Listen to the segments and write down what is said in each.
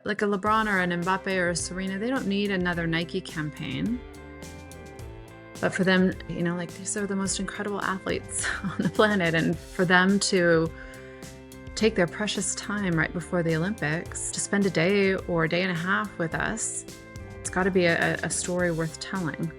Like a LeBron or an Mbappe or a Serena, they don't need another Nike campaign. But for them, like these are the most incredible athletes on the planet. And for them to take their precious time right before the Olympics to spend a day or a day and a half with us, it's got to be a story worth telling.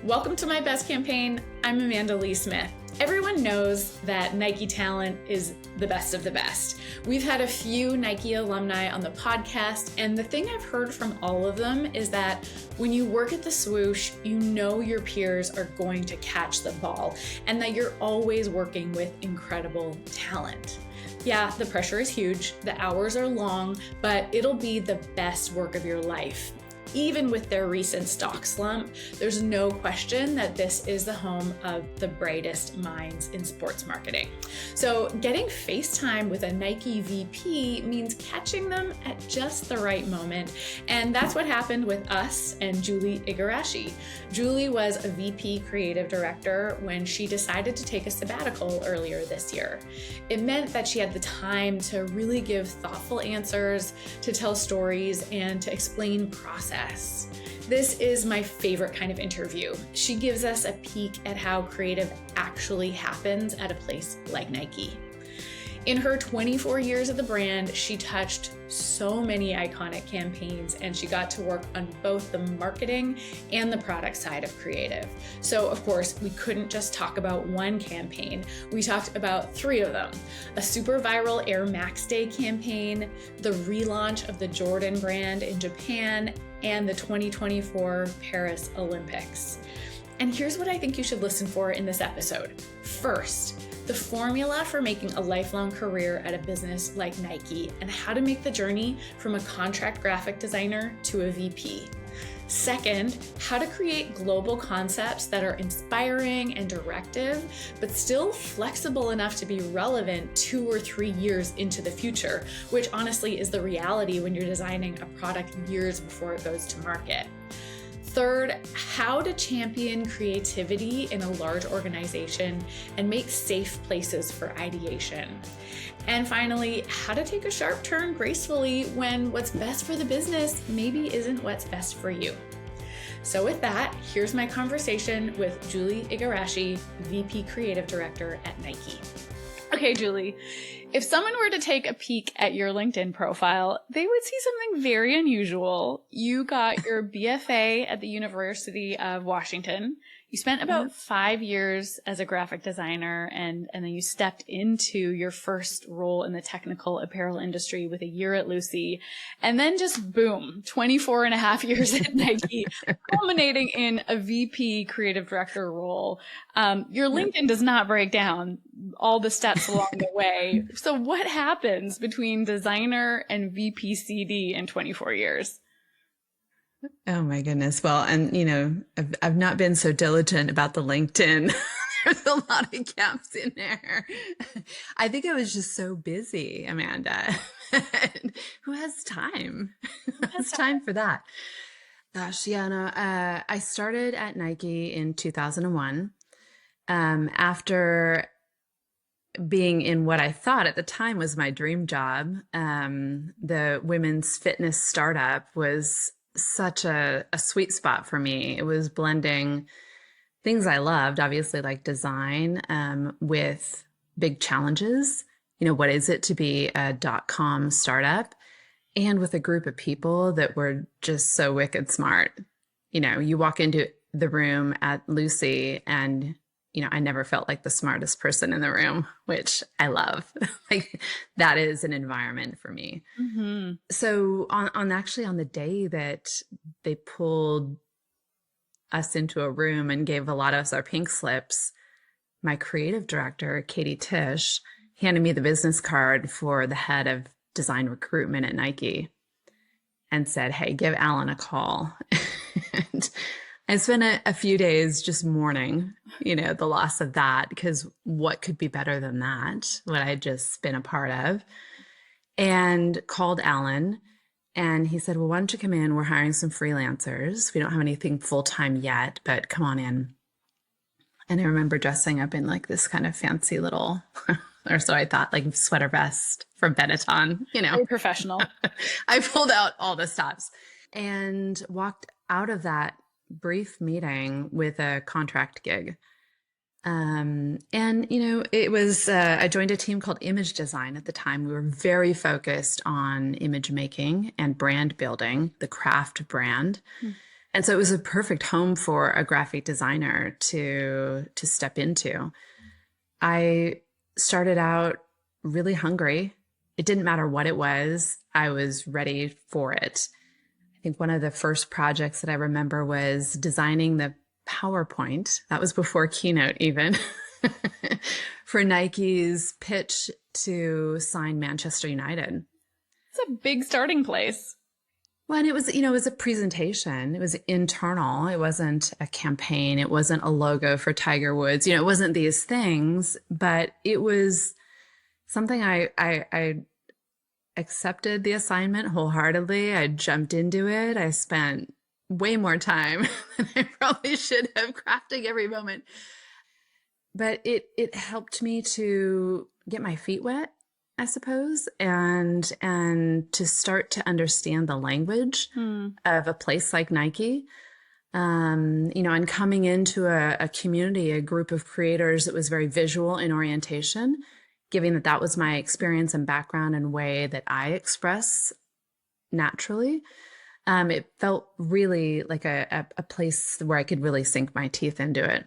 Welcome to My Best Campaign. I'm Amanda Lee Smith. Everyone knows that Nike talent is the best of the best. We've had a few Nike alumni on the podcast, and the thing I've heard from all of them is that when you work at the swoosh, you know your peers are going to catch the ball, and that you're always working with incredible talent. Yeah, the pressure is huge, the hours are long, but it'll be the best work of your life. Even with their recent stock slump, there's no question that this is the home of the brightest minds in sports marketing. So getting FaceTime with a Nike VP means catching them at just the right moment. And that's what happened with us and Julie Igarashi. Julie was a VP creative director when she decided to take a sabbatical earlier this year. It meant that she had the time to really give thoughtful answers, to tell stories, and to explain process. This is my favorite kind of interview. She gives us a peek at how creative actually happens at a place like Nike. In her 24 years at the brand, she touched so many iconic campaigns, and she got to work on both the marketing and the product side of creative. So of course, we couldn't just talk about one campaign. We talked about three of them: a super viral Air Max Day campaign, the relaunch of the Jordan brand in Japan, and the 2024 Paris Olympics. And here's what I think you should listen for in this episode. First, the formula for making a lifelong career at a business like Nike and how to make the journey from a contract graphic designer to a VP. Second, how to create global concepts that are inspiring and directive, but still flexible enough to be relevant 2 or 3 years into the future, which honestly is the reality when you're designing a product years before it goes to market. Third, how to champion creativity in a large organization and make safe places for ideation. And finally, how to take a sharp turn gracefully when what's best for the business maybe isn't what's best for you. So with that, here's my conversation with Julie Igarashi, VP Creative Director at Nike. Okay, Julie, if someone were to take a peek at your LinkedIn profile, they would see something very unusual. You got your BFA at the University of Washington. You spent about 5 years as a graphic designer, and then you stepped into your first role in the technical apparel industry with a year at Lucy. And then just boom, 24 and a half years at Nike, culminating in a VP creative director role. Your LinkedIn does not break down all the steps along the way. So what happens between designer and VP CD in 24 years? Oh my goodness. Well, and I've not been so diligent about the LinkedIn. There's a lot of gaps in there. I think I was just so busy, Amanda. Who has time? Who has time for that? Gosh, yeah, no, I started at Nike in 2001. After being in what I thought at the time was my dream job, the women's fitness startup was such a sweet spot for me. It was blending things I loved, obviously like design, with big challenges. What is it to be a .com startup, and with a group of people that were just so wicked smart. You walk into the room at Lucy and I never felt like the smartest person in the room, which I love. Like that is an environment for me. Mm-hmm. So on the day that they pulled us into a room and gave a lot of us our pink slips, my creative director, Katie Tisch, handed me the business card for the head of design recruitment at Nike and said, "Hey, give Alan a call." And I spent a few days just mourning, the loss of that, because what could be better than that, what I had just been a part of, and called Alan. And he said, "Well, why don't you come in? We're hiring some freelancers. We don't have anything full-time yet, but come on in." And I remember dressing up in like this kind of fancy little or so I thought, like sweater vest from Benetton, Very professional. I pulled out all the stops and walked out of that brief meeting with a contract gig. And it was, I joined a team called Image Design at the time. We were very focused on image making and brand building, the craft brand. And so it was a perfect home for a graphic designer to step into. I started out really hungry. It didn't matter what it was. I was ready for it. I think one of the first projects that I remember was designing the PowerPoint. That was before Keynote even for Nike's pitch to sign Manchester United. It's a big starting place. Well, and it was, it was a presentation. It was internal. It wasn't a campaign. It wasn't a logo for Tiger Woods. It wasn't these things, but it was something I accepted the assignment wholeheartedly. I jumped into it. I spent way more time than I probably should have crafting every moment. But it helped me to get my feet wet, I suppose, and to start to understand the language of a place like Nike. And coming into a community, a group of creators that was very visual in orientation, given that was my experience and background and way that I express naturally. It felt really like a place where I could really sink my teeth into it.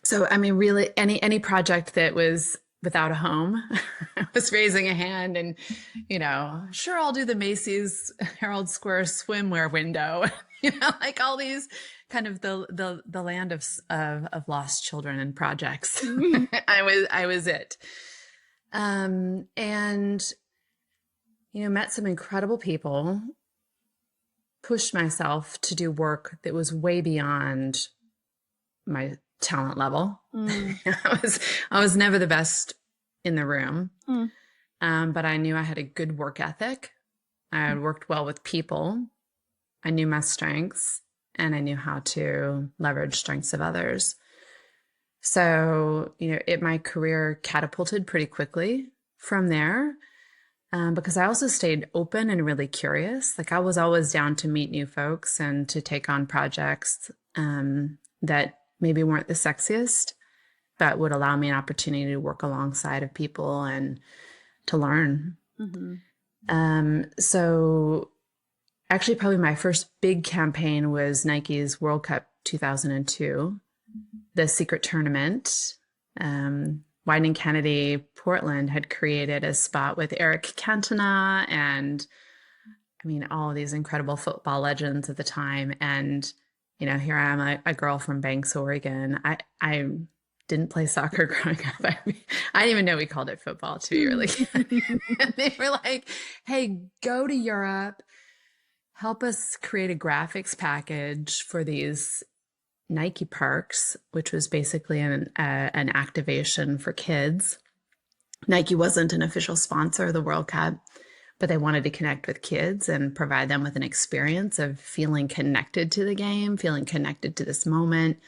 So, I mean, really any project that was without a home, I was raising a hand and, sure, I'll do the Macy's Herald Square swimwear window, like all these kind of the land of lost children and projects. I was it. And, met some incredible people, pushed myself to do work that was way beyond my talent level. I was never the best in the room, but I knew I had a good work ethic. I had worked well with people. I knew my strengths and I knew how to leverage strengths of others. So, my career catapulted pretty quickly from there. Because I also stayed open and really curious. Like I was always down to meet new folks and to take on projects that maybe weren't the sexiest, but would allow me an opportunity to work alongside of people and to learn. So actually probably my first big campaign was Nike's World Cup 2002, the secret tournament. Wieden Kennedy Portland had created a spot with Eric Cantona and all of these incredible football legends at the time. And, here I am, a girl from Banks, Oregon. I didn't play soccer growing up. I didn't even know we called it football, to be really and they were like, hey, go to Europe, help us create a graphics package for these Nike Parks, which was basically an activation for kids. Nike wasn't an official sponsor of the World Cup, but they wanted to connect with kids and provide them with an experience of feeling connected to the game, feeling connected to this moment,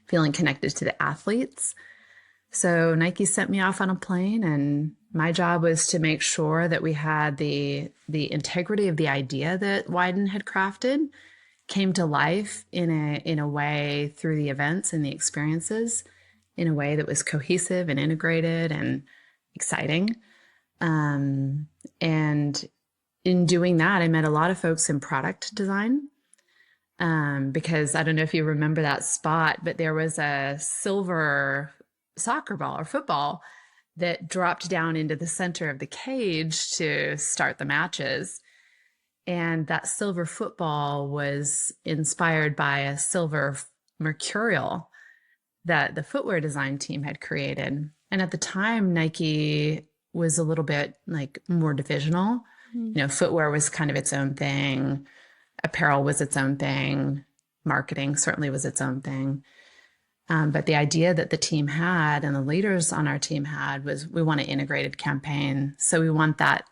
feeling connected to the athletes. So Nike sent me off on a plane, and my job was to make sure that we had the integrity of the idea that Wieden had crafted came to life in a way through the events and the experiences in a way that was cohesive and integrated and exciting. And in doing that, I met a lot of folks in product design because I don't know if you remember that spot, but there was a silver soccer ball or football that dropped down into the center of the cage to start the matches. And that silver football was inspired by a silver mercurial that the footwear design team had created. And at the time, Nike was a little bit like more divisional. Footwear was kind of its own thing. Apparel was its own thing. Marketing certainly was its own thing. But the idea that the team had and the leaders on our team had was we want an integrated campaign. So we want that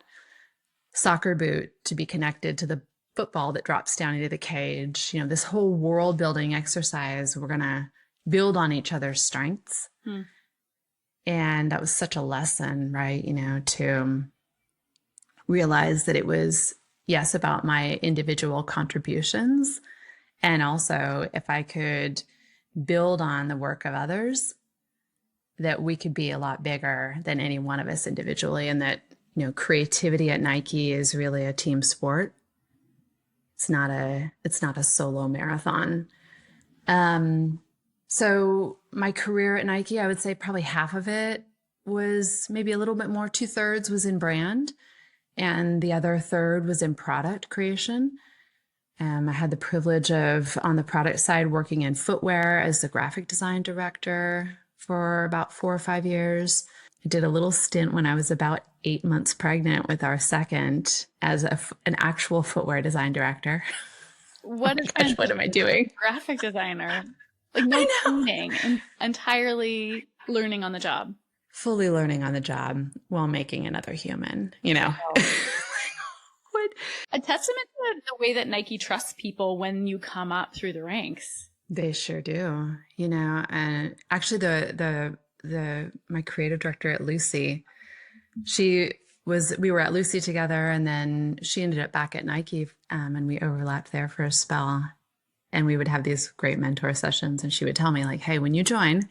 soccer boot to be connected to the football that drops down into the cage. This whole world building exercise, we're going to build on each other's strengths. And that was such a lesson, right? To realize that it was, yes, about my individual contributions. And also, if I could build on the work of others, that we could be a lot bigger than any one of us individually. And that, creativity at Nike is really a team sport. It's not a solo marathon. So my career at Nike, I would say probably half of it was, maybe a little bit more, 2/3 was in brand, and the other third was in product creation. I had the privilege of, on the product side, working in footwear as the graphic design director for about 4 or 5 years. I did a little stint when I was about 8 months pregnant with our second as an actual footwear design director. Oh What my a gosh, what transition am I from doing? graphic designer. Like no I know. training and entirely learning on the job. Fully learning on the job while making another human, Wow. What? A testament to the way that Nike trusts people when you come up through the ranks. They sure do, and actually my creative director at Lucy, we were at Lucy together, and then she ended up back at Nike, and we overlapped there for a spell, and we would have these great mentor sessions, and she would tell me, like, hey, when you join,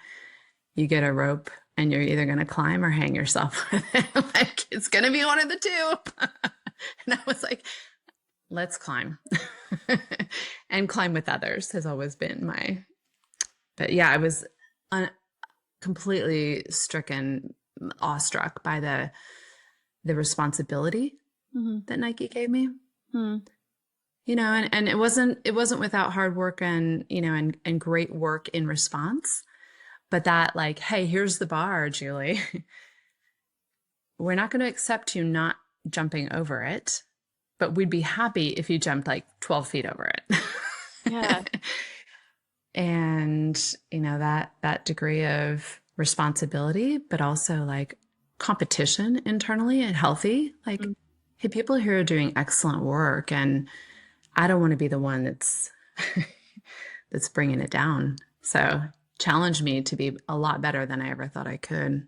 you get a rope and you're either going to climb or hang yourself with it. Like, it's going to be one of the two. And I was like, let's climb. And climb with others has always been but yeah, I was completely awestruck by the responsibility that Nike gave me. Hmm. And it wasn't without hard work and, and great work in response, but that, like, hey, here's the bar, Julie. We're not going to accept you not jumping over it, but we'd be happy if you jumped like 12 feet over it. Yeah. And, that degree of responsibility, but also like competition internally and healthy. Like, hey, people here are doing excellent work, and I don't want to be the one that's that's bringing it down. So challenged me to be a lot better than I ever thought I could.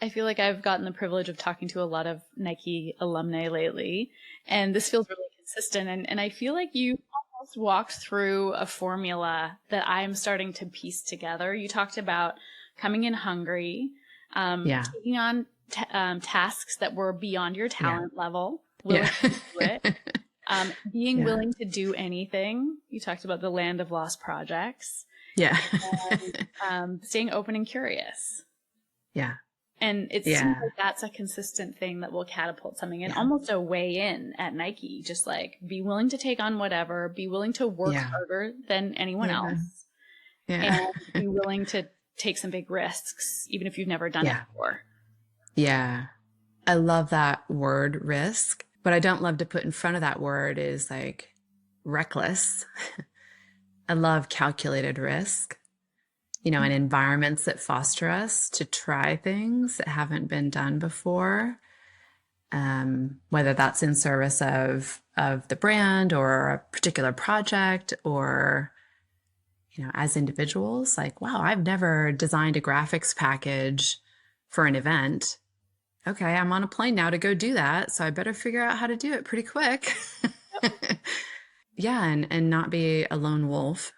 I feel like I've gotten the privilege of talking to a lot of Nike alumni lately, and this feels really consistent. And I feel like you almost walked through a formula that I'm starting to piece together. You talked about coming in hungry, Yeah. taking on tasks that were beyond your talent level, willing Yeah. to do it, being Yeah. willing to do anything. You talked about the land of lost projects, Yeah. and staying open and curious. Yeah. And it seems like that's a consistent thing that will catapult something and almost a way in at Nike. Just like be willing to take on whatever, be willing to work harder than anyone else, and be willing to take some big risks, even if you've never done it before. Yeah. I love that word, risk. What I don't love to put in front of that word is like reckless. I love calculated risk. In environments that foster us to try things that haven't been done before, whether that's in service of the brand or a particular project, or, as individuals, like, wow, I've never designed a graphics package for an event. Okay, I'm on a plane now to go do that, so I better figure out how to do it pretty quick. Yeah, and not be a lone wolf.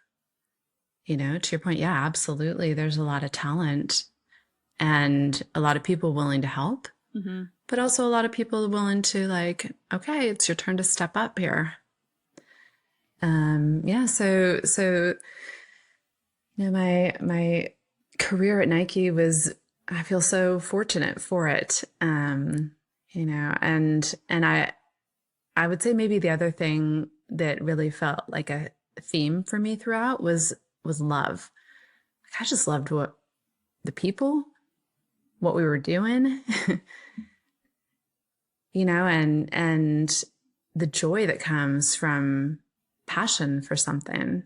To your point, yeah, absolutely. There's a lot of talent and a lot of people willing to help, but also a lot of people willing to, like, okay, it's your turn to step up here. So my career at Nike was, I feel so fortunate for it. And I would say maybe the other thing that really felt like a theme for me throughout was love. I just loved what we were doing, and the joy that comes from passion for something.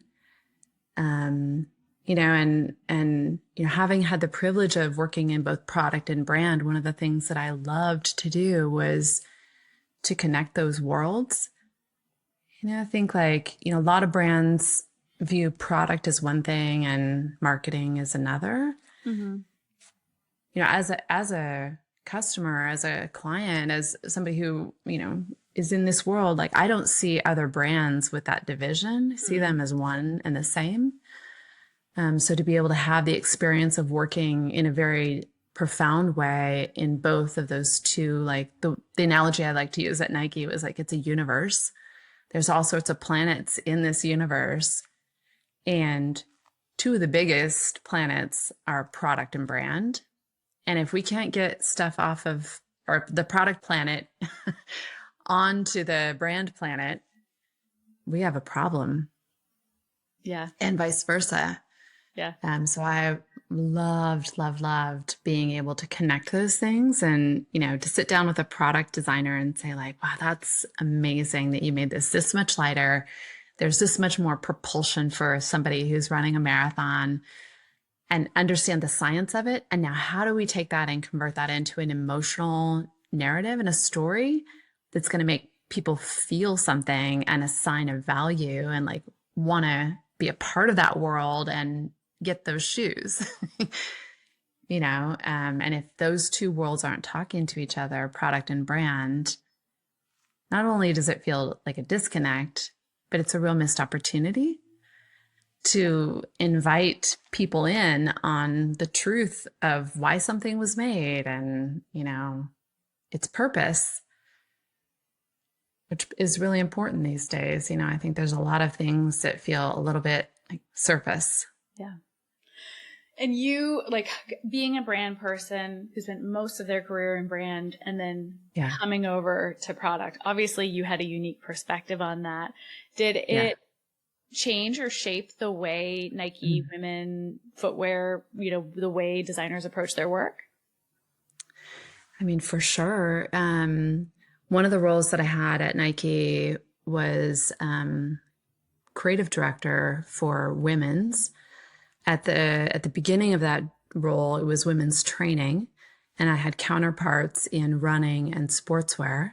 And having had the privilege of working in both product and brand, one of the things that I loved to do was to connect those worlds. I think, like, a lot of brands view product as one thing and marketing as another. as a customer, as a client, as somebody who, is in this world, like I don't see other brands with that division. I see them as one and the same. So to be able to have the experience of working in a very profound way in both of those two, like the analogy I like to use at Nike was like, it's a universe. There's all sorts of planets in this universe. And two of the biggest planets are product and brand. And if we can't get stuff off of or the product planet onto the brand planet, we have a problem. Yeah. And vice versa. Yeah. So I loved being able to connect those things and, to sit down with a product designer and say like, wow, that's amazing that you made this much lighter. There's this much more propulsion for somebody who's running a marathon, and understand the science of it. And now how do we take that and convert that into an emotional narrative and a story that's going to make people feel something and a sign of value and like want to be a part of that world and get those shoes, and if those two worlds aren't talking to each other, product and brand, not only does it feel like a disconnect, but it's a real missed opportunity to invite people in on the truth of why something was made and, its purpose, which is really important these days. I think there's a lot of things that feel a little bit like surface. Yeah. And you, like, being a brand person who spent most of their career in brand and then coming over to product, obviously you had a unique perspective on that. Did it change or shape the way Nike women footwear, the way designers approach their work? I mean, for sure. One of the roles that I had at Nike was creative director for women's. At the beginning of that role, it was women's training, and I had counterparts in running and sportswear.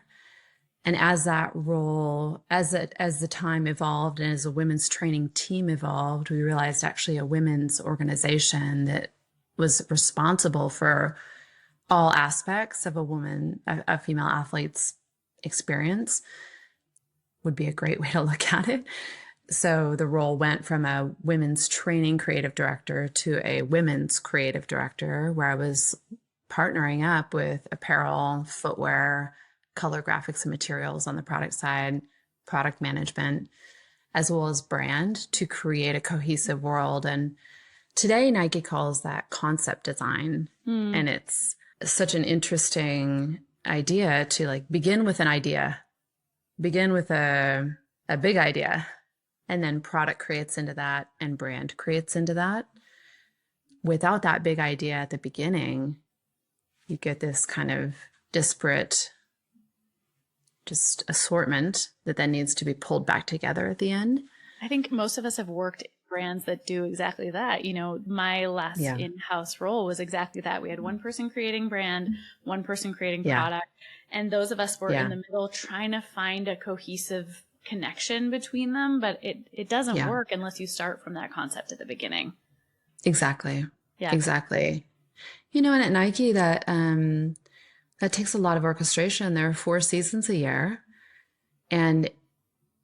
And as that role, as the time evolved and as a women's training team evolved, we realized actually a women's organization that was responsible for all aspects of a female athlete's experience would be a great way to look at it. So the role went from a women's training creative director to a women's creative director, where I was partnering up with apparel, footwear, color graphics and materials on the product side, product management, as well as brand, to create a cohesive world. And today Nike calls that concept design. And it's such an interesting idea to like begin with an idea, begin with a big idea, and then product creates into that and brand creates into that. Without that big idea at the beginning, you get this kind of disparate just assortment that then needs to be pulled back together at the end. I think most of us have worked in brands that do exactly that. My last in-house role was exactly that. We had one person creating brand, one person creating product, and those of us were in the middle trying to find a cohesive connection between them, but it doesn't work unless you start from that concept at the beginning. Exactly. Yeah. Exactly. And at Nike that takes a lot of orchestration. There are 4 seasons a year, and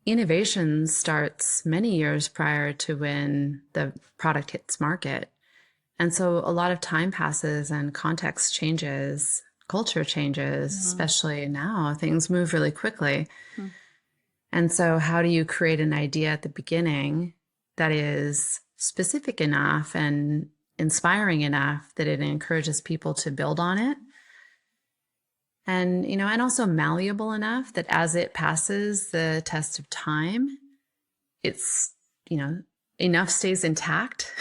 innovation starts many years prior to when the product hits market. And so a lot of time passes and context changes, culture changes, especially now. Things move really quickly. And so how do you create an idea at the beginning that is specific enough and inspiring enough that it encourages people to build on it? And, and also malleable enough that as it passes the test of time, it's, enough stays intact,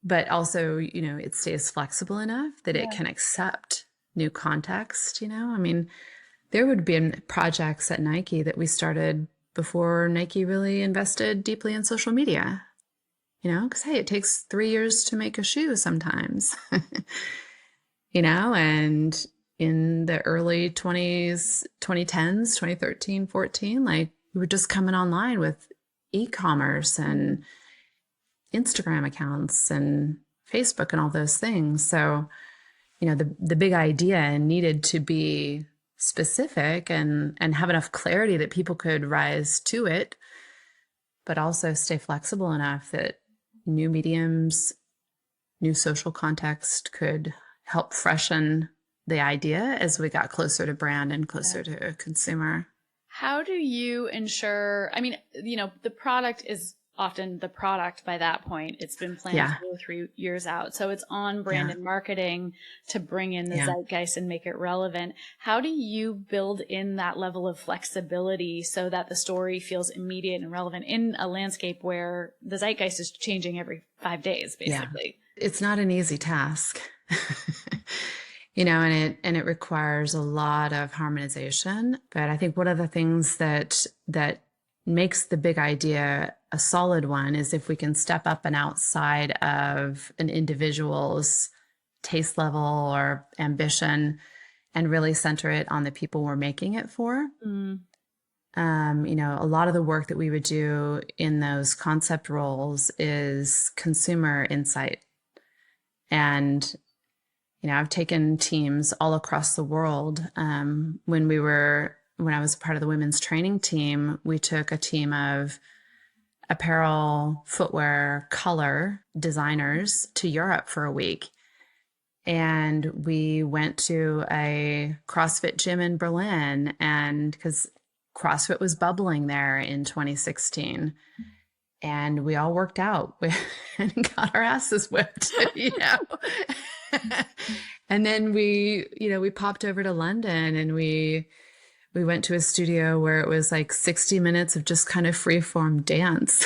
but also, it stays flexible enough that it can accept new context, I mean, there would be projects at Nike that we started before Nike really invested deeply in social media, because, hey, it takes 3 years to make a shoe sometimes, and in the early 20s, 2010s, 2013, 14, like we were just coming online with e-commerce and Instagram accounts and Facebook and all those things. So, the big idea needed to be specific and have enough clarity that people could rise to it, but also stay flexible enough that new mediums, new social context could help freshen the idea as we got closer to brand and closer to consumer. How do you ensure, I mean, the product is often the product by that point. It's been planned 2 or 3 years out. So it's on brand and marketing to bring in the zeitgeist and make it relevant. How do you build in that level of flexibility so that the story feels immediate and relevant in a landscape where the zeitgeist is changing every 5 days, basically? Yeah. It's not an easy task. And it requires a lot of harmonization. But I think one of the things that makes the big idea a solid one is if we can step up and outside of an individual's taste level or ambition and really center it on the people we're making it for. A lot of the work that we would do in those concept roles is consumer insight. And I've taken teams all across the world. When I was part of the women's training team, we took a team of apparel, footwear, color designers to Europe for a week. And we went to a CrossFit gym in Berlin, and because CrossFit was bubbling there in 2016. And we all worked out and got our asses whipped, And then we popped over to London, and we went to a studio where it was like 60 minutes of just kind of freeform dance.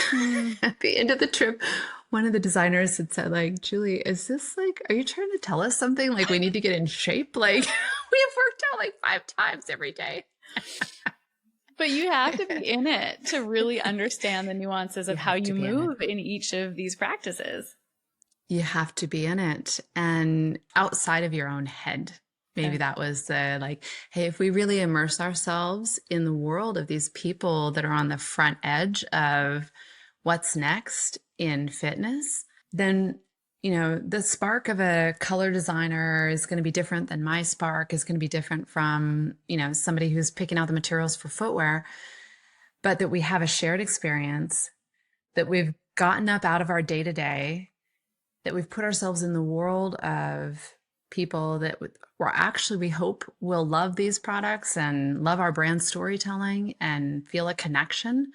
At the end of the trip, one of the designers had said, like, Julie, is this like, are you trying to tell us something? Like, we need to get in shape? Like, we have worked out like 5 times every day. But you have to be in it to really understand the nuances of how you move in each of these practices. You have to be in it and outside of your own head. Maybe that was hey, if we really immerse ourselves in the world of these people that are on the front edge of what's next in fitness, then, the spark of a color designer is going to be different than my spark is going to be different from, somebody who's picking out the materials for footwear, but that we have a shared experience, that we've gotten up out of our day to day, that we've put ourselves in the world of people that we hope will love these products and love our brand storytelling and feel a connection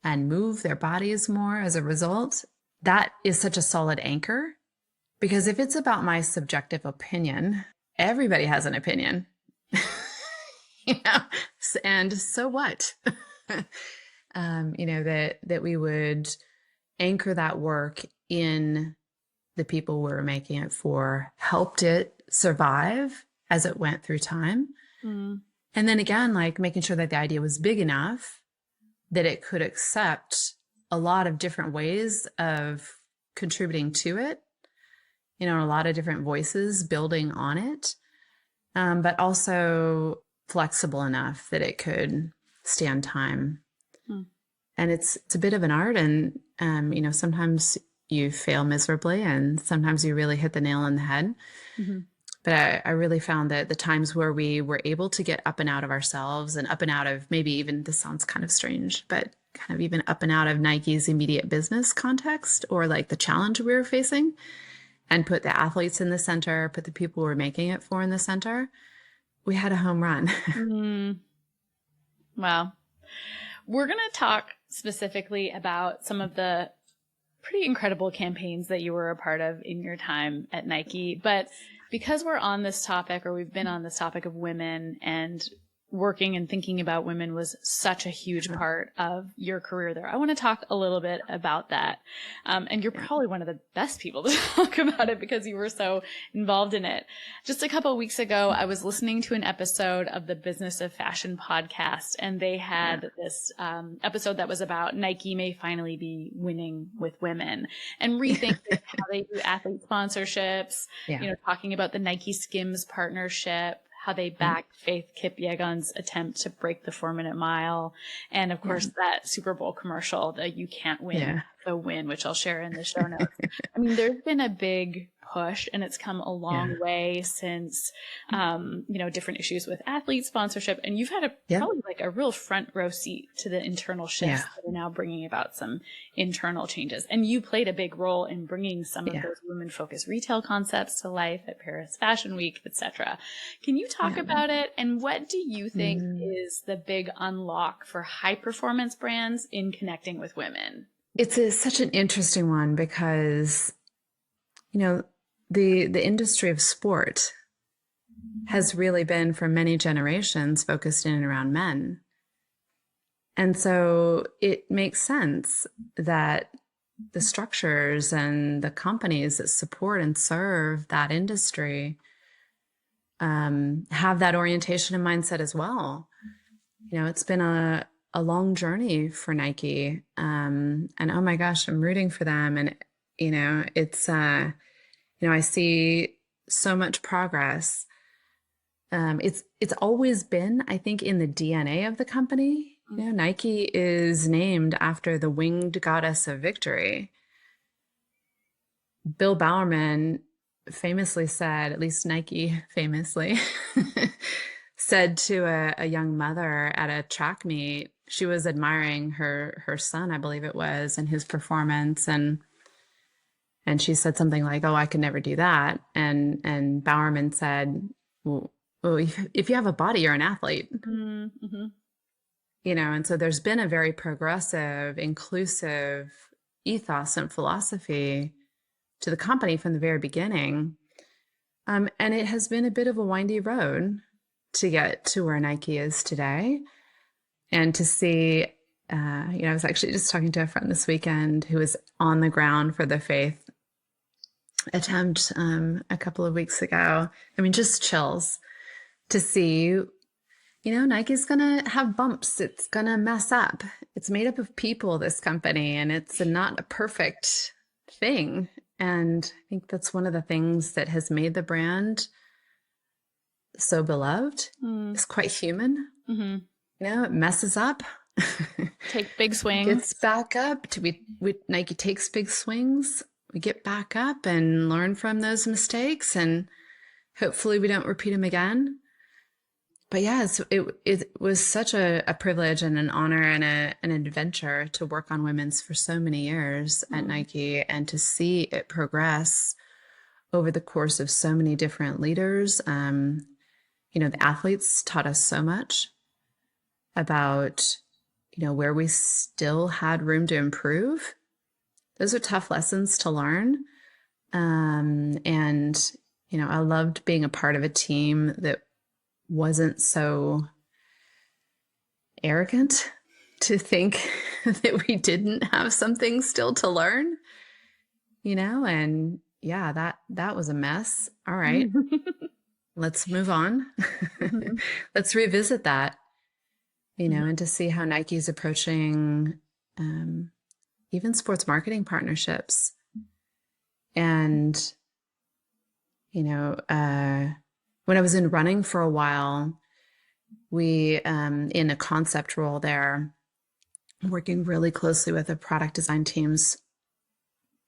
and move their bodies more as a result. That is such a solid anchor, because if it's about my subjective opinion, everybody has an opinion, and so what? That we would anchor that work in the people we were making it for, helped it survive as it went through time. And then again, like making sure that the idea was big enough that it could accept a lot of different ways of contributing to it, a lot of different voices building on it, but also flexible enough that it could stand time. And it's a bit of an art, and sometimes you fail miserably, and sometimes you really hit the nail on the head. But I really found that the times where we were able to get up and out of ourselves and up and out of, maybe even, this sounds kind of strange, but kind of even up and out of Nike's immediate business context or like the challenge we were facing, and put the athletes in the center, put the people we're making it for in the center, we had a home run. Wow. We're going to talk specifically about some of the pretty incredible campaigns that you were a part of in your time at Nike. But because we're on this topic, or we've been on this topic of women, and working and thinking about women was such a huge part of your career there, I want to talk a little bit about that. And you're probably one of the best people to talk about it because you were so involved in it. Just a couple of weeks ago, I was listening to an episode of the Business of Fashion podcast, and they had this episode that was about Nike may finally be winning with women, and rethinking how they do athlete sponsorships, talking about the Nike Skims partnership, how they backed Faith Kipyegon's attempt to break the 4-minute mile. And of course, Yeah. that Super Bowl commercial, the "You Can't Win, Yeah. the Win," which I'll share in the show notes. I mean, there's been a big push, and it's come a long Yeah. way since, different issues with athlete sponsorship. And you've had Yeah. probably like a real front row seat to the internal shifts Yeah. that are now bringing about some internal changes. And you played a big role in bringing some of Yeah. those women-focused retail concepts to life at Paris Fashion Week, etc. Can you talk Yeah. about it? And what do you think Mm. is the big unlock for high-performance brands in connecting with women? Such an interesting one because, the industry of sport has really been for many generations focused in and around men. And so it makes sense that the structures and the companies that support and serve that industry have that orientation and mindset as well. It's been a long journey for Nike. And oh my gosh, I'm rooting for them. And, it's, I see so much progress. It's always been, I think, in the DNA of the company. Nike is named after the winged goddess of victory. Bill Bowerman famously said, at least Nike famously, said to a young mother at a track meet, she was admiring her son, I believe it was, and his performance, and she said something like, "Oh, I could never do that." And Bowerman said, "Well, if you have a body, you're an athlete." Mm-hmm. And so there's been a very progressive, inclusive ethos and philosophy to the company from the very beginning. And it has been a bit of a windy road to get to where Nike is today. And to see, I was actually just talking to a friend this weekend who was on the ground for the Faith attempt a couple of weeks ago. I mean, just chills to see, Nike's going to have bumps. It's going to mess up. It's made up of people, this company, and it's not a perfect thing. And I think that's one of the things that has made the brand so beloved. It's quite human. It messes up. Take big swings. Gets back up. Nike takes big swings. We get back up and learn from those mistakes, and hopefully we don't repeat them again. But yeah, it was such a privilege and an honor and an adventure to work on women's for so many years at Nike, and to see it progress over the course of so many different leaders. The athletes taught us so much about, where we still had room to improve. Those are tough lessons to learn. And, I loved being a part of a team that wasn't so arrogant to think that we didn't have something still to learn, and yeah, that was a mess. All right, let's move on. Let's revisit that, and to see how Nike's approaching even sports marketing partnerships. And, when I was in running for a while, we, in a concept role there, working really closely with the product design teams,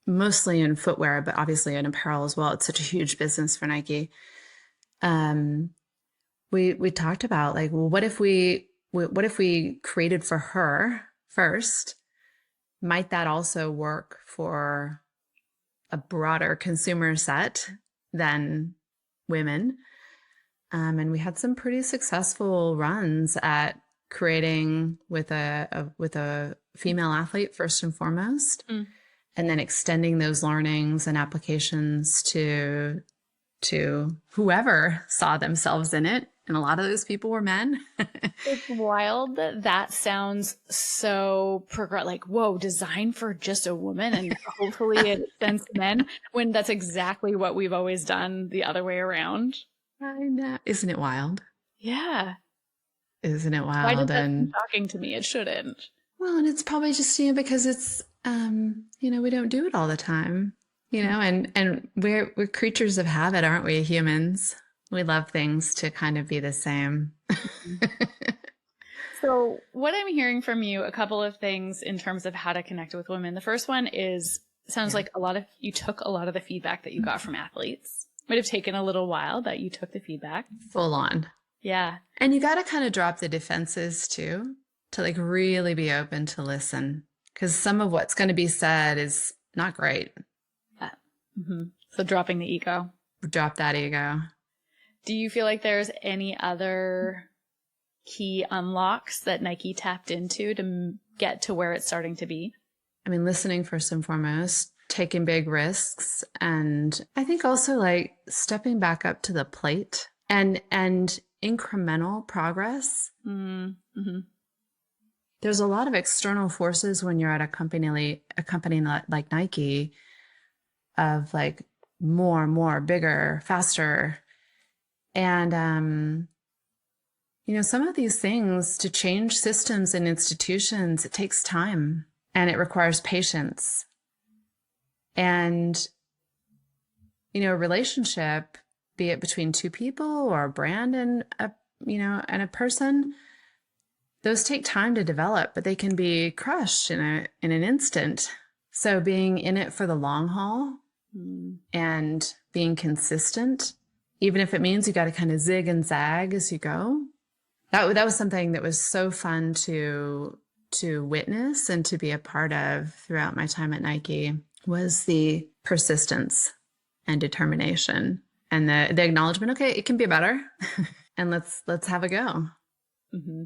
mostly in footwear, but obviously in apparel as well. It's such a huge business for Nike. We talked about, like, well, what if we created for her first? Might that also work for a broader consumer set than women? And we had some pretty successful runs at creating with a female athlete first and foremost, and then extending those learnings and applications to whoever saw themselves in it. And a lot of those people were men. It's wild that sounds so like, whoa, designed for just a woman, and hopefully it extends to men, when that's exactly what we've always done the other way around. I know. Isn't it wild? Yeah. Isn't it wild? Why does that seem shocking to me? It shouldn't. Well, and it's probably just, because it's, we don't do it all the time, and we're creatures of habit, aren't we, humans? We love things to kind of be the same. So, what I'm hearing from you, a couple of things in terms of how to connect with women. The first one is, sounds Yeah. like you took a lot of the feedback that you got from athletes. Might have taken a little while, but you took the feedback. Full on. Yeah. And you got to kind of drop the defenses too, to like really be open to listen. Because some of what's going to be said is not great. Yeah. So dropping the ego. Drop that ego. Do you feel like there's any other key unlocks that Nike tapped into to get to where it's starting to be? I mean, listening first and foremost, taking big risks, and I think also like stepping back up to the plate and incremental progress. Mm-hmm. There's a lot of external forces when you're at a company like Nike of like more, bigger, faster. And some of these things to change systems and institutions, it takes time and it requires patience. And, a relationship, be it between two people or a brand and a person, those take time to develop, but they can be crushed in an instant. So being in it for the long haul and being consistent, even if it means you got to kind of zig and zag as you go. That was something that was so fun to witness and to be a part of throughout my time at Nike, was the persistence and determination and the acknowledgement, okay, it can be better. And let's have a go. Mm-hmm.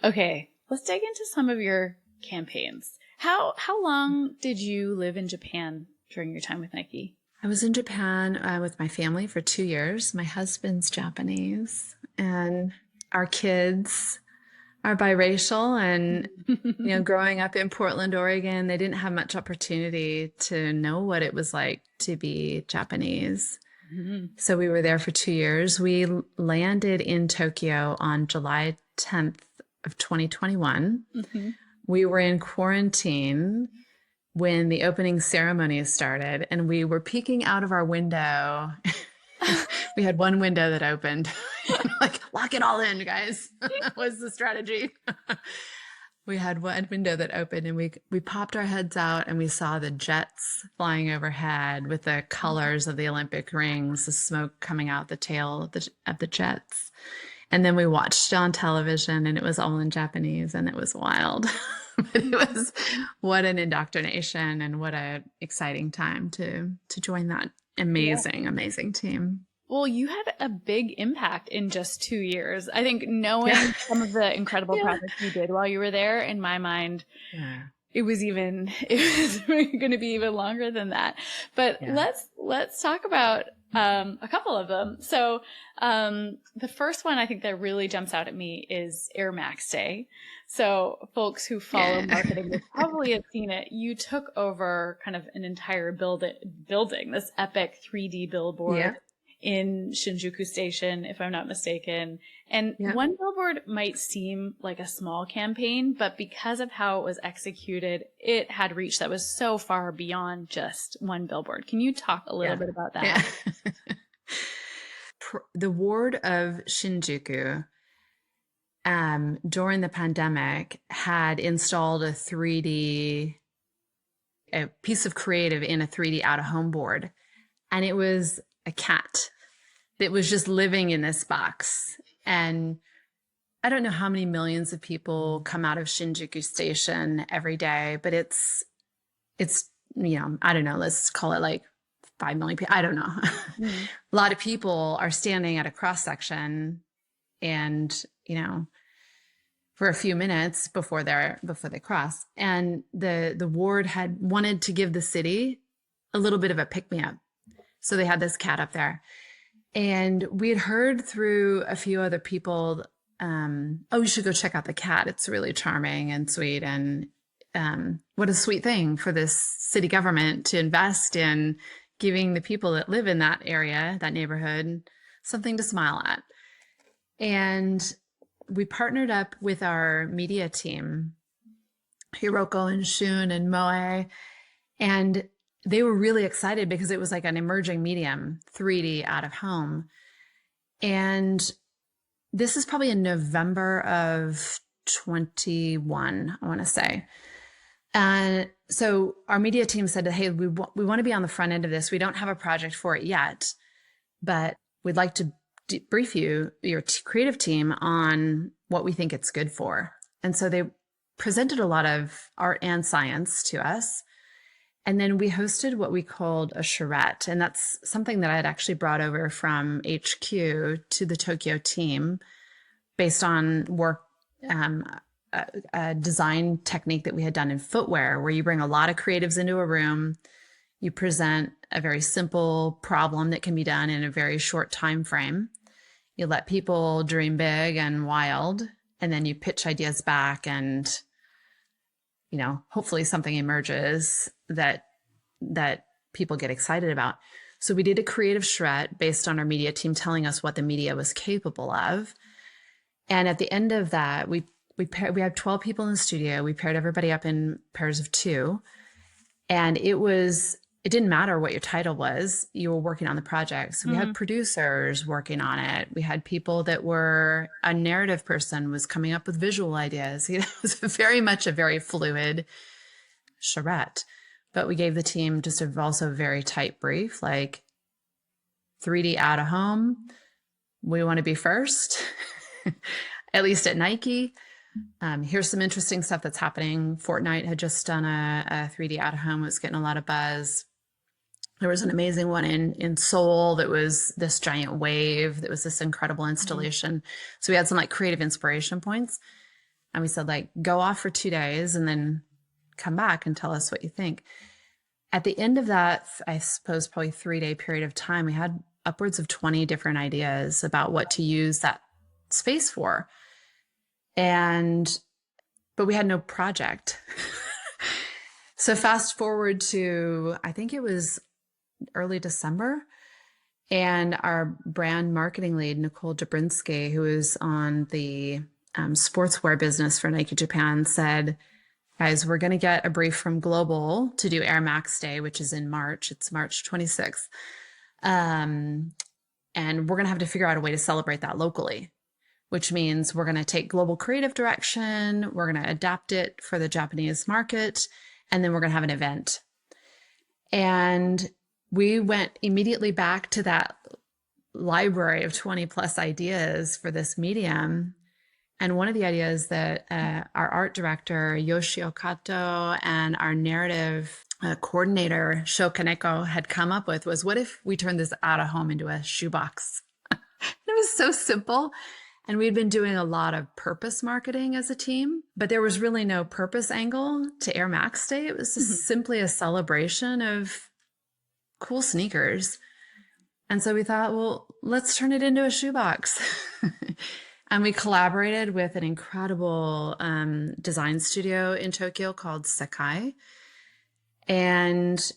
Okay, let's dig into some of your campaigns. How long did you live in Japan during your time with Nike? I was in Japan with my family for 2 years. My husband's Japanese, and our kids are biracial. And growing up in Portland, Oregon, they didn't have much opportunity to know what it was like to be Japanese. Mm-hmm. So we were there for 2 years. We landed in Tokyo on July 10th of 2021. Mm-hmm. We were in quarantine when the opening ceremonies started, and we were peeking out of our window. We had one window that opened. Like, lock it all in, guys. That was the strategy. We had one window that opened, and we popped our heads out, and we saw the jets flying overhead with the colors of the Olympic rings, the smoke coming out the tail of the jets. And then we watched it on television, and it was all in Japanese, and it was wild. But it was, what an indoctrination, and what an exciting time to join that amazing team. Well, you had a big impact in just 2 years. I think knowing some of the incredible projects you did while you were there, in my mind, it was going to be even longer than that. But let's talk about a couple of them. So the first one I think that really jumps out at me is Air Max Day. So folks who follow marketing will probably have seen it. You took over kind of an entire building, this epic 3D billboard in Shinjuku Station, if I'm not mistaken. And one billboard might seem like a small campaign, but because of how it was executed, it had reach that was so far beyond just one billboard. Can you talk a little bit about that? Yeah. The ward of Shinjuku, during the pandemic, had installed a piece of creative in a 3D out-of-home board. And it was a cat that was just living in this box. And I don't know how many millions of people come out of Shinjuku Station every day, but it's I don't know, let's call it like 5 million people. I don't know. Mm-hmm. A lot of people are standing at a cross section and, for a few minutes before they cross. And the ward had wanted to give the city a little bit of a pick-me-up. So they had this cat up there. And we had heard through a few other people, you should go check out the cat. It's really charming and sweet. And what a sweet thing for this city government to invest in giving the people that live in that area, that neighborhood, something to smile at. And we partnered up with our media team, Hiroko and Shun and Moe, and they were really excited because it was like an emerging medium, 3D out of home. And this is probably in November of 21, I want to say. And so our media team said, hey, we want to be on the front end of this. We don't have a project for it yet, but we'd like to brief you, your creative team, on what we think it's good for. And so they presented a lot of art and science to us. And then we hosted what we called a charrette. And that's something that I had actually brought over from HQ to the Tokyo team based on work, a design technique that we had done in footwear, where you bring a lot of creatives into a room, you present a very simple problem that can be done in a very short time frame. You let people dream big and wild, and then you pitch ideas back, and hopefully something emerges that people get excited about. So we did a creative charrette based on our media team telling us what the media was capable of. And at the end of that, we had 12 people in the studio. We paired everybody up in pairs of 2. And it didn't matter what your title was, you were working on the project. So we had producers working on it. We had people that were, a narrative person was coming up with visual ideas. It was very much a very fluid charrette. But we gave the team just also a very tight brief, like 3D out of home. We want to be first, at least at Nike. Here's some interesting stuff that's happening. Fortnite had just done a 3D out of home. It was getting a lot of buzz. There was an amazing one in Seoul that was this giant wave. That was this incredible installation. So we had some like creative inspiration points. And we said, like, go off for 2 days and then come back and tell us what you think. At the end of that, I suppose probably 3-day period of time, we had upwards of 20 different ideas about what to use that space for. But we had no project. So fast forward to, I think it was early December, and our brand marketing lead, Nicole Jabrinsky, who is on the sportswear business for Nike Japan, said, guys, we're going to get a brief from Global to do Air Max Day, which is in March. It's March 26th. And we're going to have to figure out a way to celebrate that locally, which means we're going to take global creative direction. We're going to adapt it for the Japanese market. And then we're going to have an event. And we went immediately back to that library of 20 plus ideas for this medium. And one of the ideas that our art director, Yoshio Kato, and our narrative coordinator, Sho Kaneko, had come up with was, what if we turned this out of home into a shoebox? It was so simple. And we'd been doing a lot of purpose marketing as a team, but there was really no purpose angle to Air Max Day. It was just simply a celebration of cool sneakers. And so we thought, well, let's turn it into a shoebox. And we collaborated with an incredible design studio in Tokyo called Sekai. And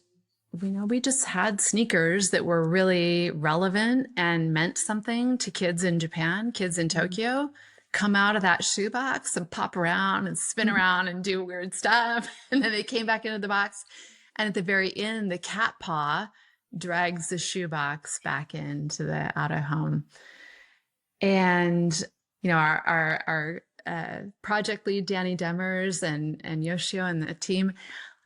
we just had sneakers that were really relevant and meant something to kids in Japan, kids in Tokyo, come out of that shoebox and pop around and spin around and do weird stuff. And then they came back into the box. And at the very end, the cat paw drags the shoebox back into the out of home. And, our project lead, Danny Demers, and Yoshio and the team,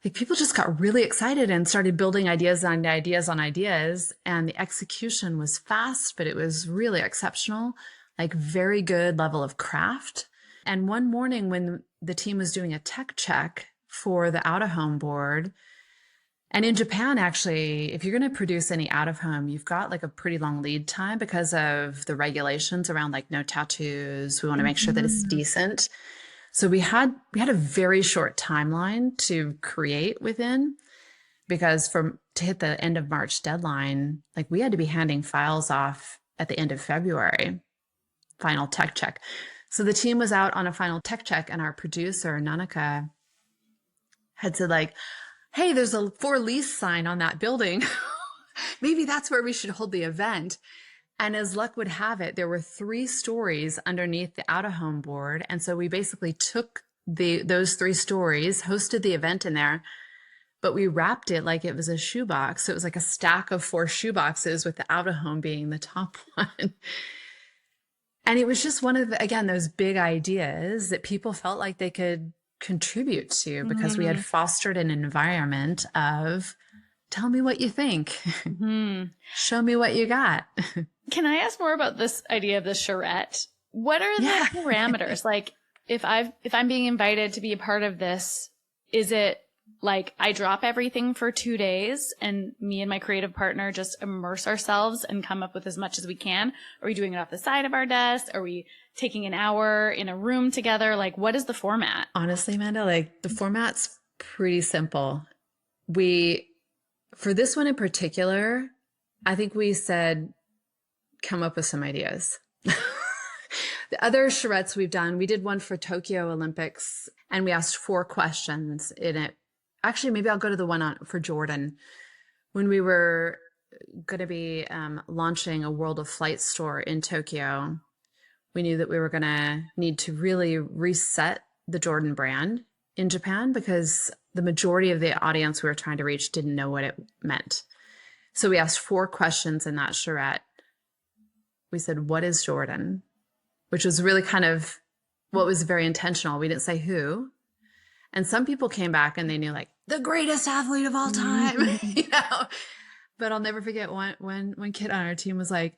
like, people just got really excited and started building ideas on ideas on ideas. And the execution was fast, but it was really exceptional, like very good level of craft. And one morning when the team was doing a tech check for the out of home board, and in Japan, actually, if you're going to produce any out of home, you've got like a pretty long lead time because of the regulations around like no tattoos. We want to make sure that it's decent. So we had a very short timeline to create within, because to hit the end of March deadline, like we had to be handing files off at the end of February, final tech check. So the team was out on a final tech check, and our producer, Nanaka, had said, like, hey, there's a for lease sign on that building. Maybe that's where we should hold the event. And as luck would have it, there were 3 stories underneath the out of home board. And so we basically took those 3 stories, hosted the event in there, but we wrapped it like it was a shoebox. So it was like a stack of 4 shoeboxes with the out of home being the top one. And it was just one of, again, those big ideas that people felt like they could contribute to because we had fostered an environment of tell me what you think. Show me what you got. Can I ask more about this idea of the charrette? What are the parameters? Like if I'm being invited to be a part of this, is it like I drop everything for 2 days and me and my creative partner just immerse ourselves and come up with as much as we can? Are we doing it off the side of our desk? Are we taking an hour in a room together? Like, what is the format? Honestly, Amanda, like the format's pretty simple. For this one in particular, I think we said, come up with some ideas. The other charrettes we've done, we did one for Tokyo Olympics and we asked 4 questions in it. Actually, maybe I'll go to the one for Jordan. When we were going to be launching a World of Flight store in Tokyo, we knew that we were going to need to really reset the Jordan brand in Japan because the majority of the audience we were trying to reach didn't know what it meant. So we asked 4 questions in that charrette. We said, what is Jordan? Which was really kind of what was very intentional. We didn't say who. And some people came back and they knew like the greatest athlete of all time, But I'll never forget one kid on our team was like,